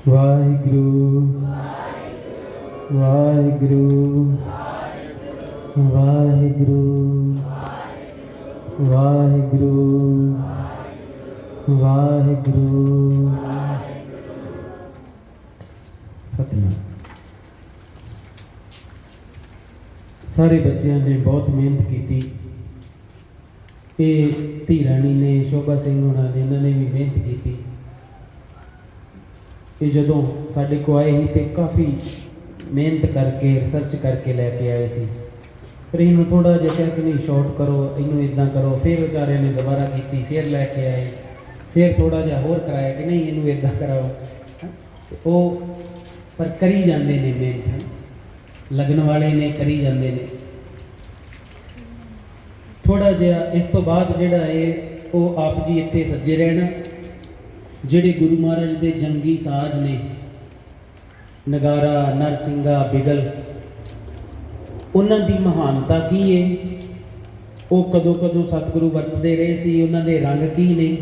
ਵਾਹਿਗੁਰੂ ਵਾਹਿਗੁਰੂ ਵਾਹਿਗੁਰੂ ਵਾਹਿਗੁਰੂ ਵਾਹਿਗੁਰੂ ਸਤਿਨਾਮ। ਸਾਰੇ ਬੱਚਿਆਂ ਨੇ ਬਹੁਤ ਮਿਹਨਤ ਕੀਤੀ। ਇਹ ਧੀ ਰਾਣੀ ਨੇ, ਸ਼ੋਭਾ ਸਿੰਘ ਹੋਣਾ ਨੇ, ਇਹਨਾਂ ਨੇ ਵੀ ਮਿਹਨਤ ਕੀਤੀ। ਇਹ ਜਦੋਂ ਸਾਡੇ ਕੋਲ ਆਏ ਸੀ ਤੇ ਕਾਫੀ ਮਿਹਨਤ ਕਰਕੇ ਰਿਸਰਚ ਕਰਕੇ ਲੈ ਕੇ ਆਏ ਸੀ। ਫਿਰ ਇਹਨੂੰ ਥੋੜ੍ਹਾ ਜਿਹਾ ਕਿਹਾ ਕਿ ਨਹੀਂ ਸ਼ਾਰਟ ਕਰੋ, ਇਹਨੂੰ ਇੱਦਾਂ ਕਰੋ। ਫਿਰ ਵਿਚਾਰਿਆਂ ਨੇ ਦੁਬਾਰਾ ਕੀਤੀ, ਫਿਰ ਲੈ ਕੇ ਆਏ, ਫਿਰ ਥੋੜ੍ਹਾ ਜਿਹਾ ਹੋਰ ਕਰਾਇਆ ਕਿ ਨਹੀਂ ਇਹਨੂੰ ਇੱਦਾਂ ਕਰਾਓ। ਉਹ ਪਰ ਕਰੀ ਜਾਂਦੇ ਨੇ ਮਿਹਨਤ, ਲੱਗਣ ਵਾਲੇ ਨੇ, ਕਰੀ ਜਾਂਦੇ ਨੇ। ਥੋੜ੍ਹਾ ਜਿਹਾ ਇਸ ਤੋਂ ਬਾਅਦ ਜਿਹੜਾ ਇਹ ਉਹ ਆਪ ਜੀ ਇੱਥੇ ਸੱਜੇ ਰਹਿਣ। ਜਿਹੜੇ ਗੁਰੂ ਮਹਾਰਾਜ ਦੇ ਜੰਗੀ ਸਾਜ਼ ਨੇ, ਨਗਾਰਾ, ਨਰਸਿੰਘਾ, ਬਿਗਲ, ਉਹਨਾਂ ਦੀ ਮਹਾਨਤਾ ਕੀ ਹੈ, ਉਹ ਕਦੋਂ ਸਤਿਗੁਰੂ ਵਰਤਦੇ ਰਹੇ ਸੀ, ਉਹਨਾਂ ਦੇ ਰੰਗ ਕੀ ਨੇ,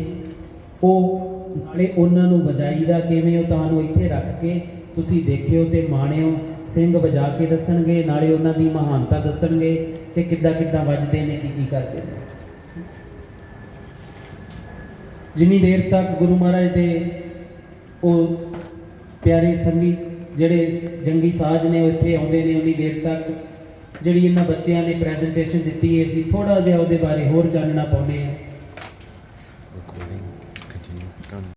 ਉਹ ਨਾਲੇ ਉਹਨਾਂ ਨੂੰ ਵਜਾਈਦਾ ਕਿਵੇਂ, ਉਹ ਤੁਹਾਨੂੰ ਇੱਥੇ ਰੱਖ ਕੇ ਤੁਸੀਂ ਦੇਖਿਓ ਤੇ ਮਾਣਿਓ। ਸਿੰਘ ਵਜਾ ਕੇ ਦੱਸਣਗੇ, ਨਾਲੇ ਉਹਨਾਂ ਦੀ ਮਹਾਨਤਾ ਦੱਸਣਗੇ ਕਿ ਕਿੱਦਾਂ ਵੱਜਦੇ ਨੇ, ਕੀ ਕਰਦੇ ਨੇ। ਜਿੰਨੀ ਦੇਰ ਤੱਕ ਗੁਰੂ ਮਹਾਰਾਜ ਦੇ ਉਹ ਪਿਆਰੇ ਸੰਗੀ ਜਿਹੜੇ ਜੰਗੀ ਸਾਜ਼ ਨੇ ਉਹ ਇੱਥੇ ਆਉਂਦੇ ਨੇ, ਉਨੀ ਦੇਰ ਤੱਕ ਜਿਹੜੀ ਇਹਨਾਂ ਬੱਚਿਆਂ ਨੇ ਪ੍ਰੈਜੈਂਟੇਸ਼ਨ ਦਿੱਤੀ ਹੈ, ਅਸੀਂ ਥੋੜ੍ਹਾ ਜਿਹਾ ਉਹਦੇ ਬਾਰੇ ਹੋਰ ਜਾਣਨਾ ਪਾਉਂਦੇ ਹਾਂ।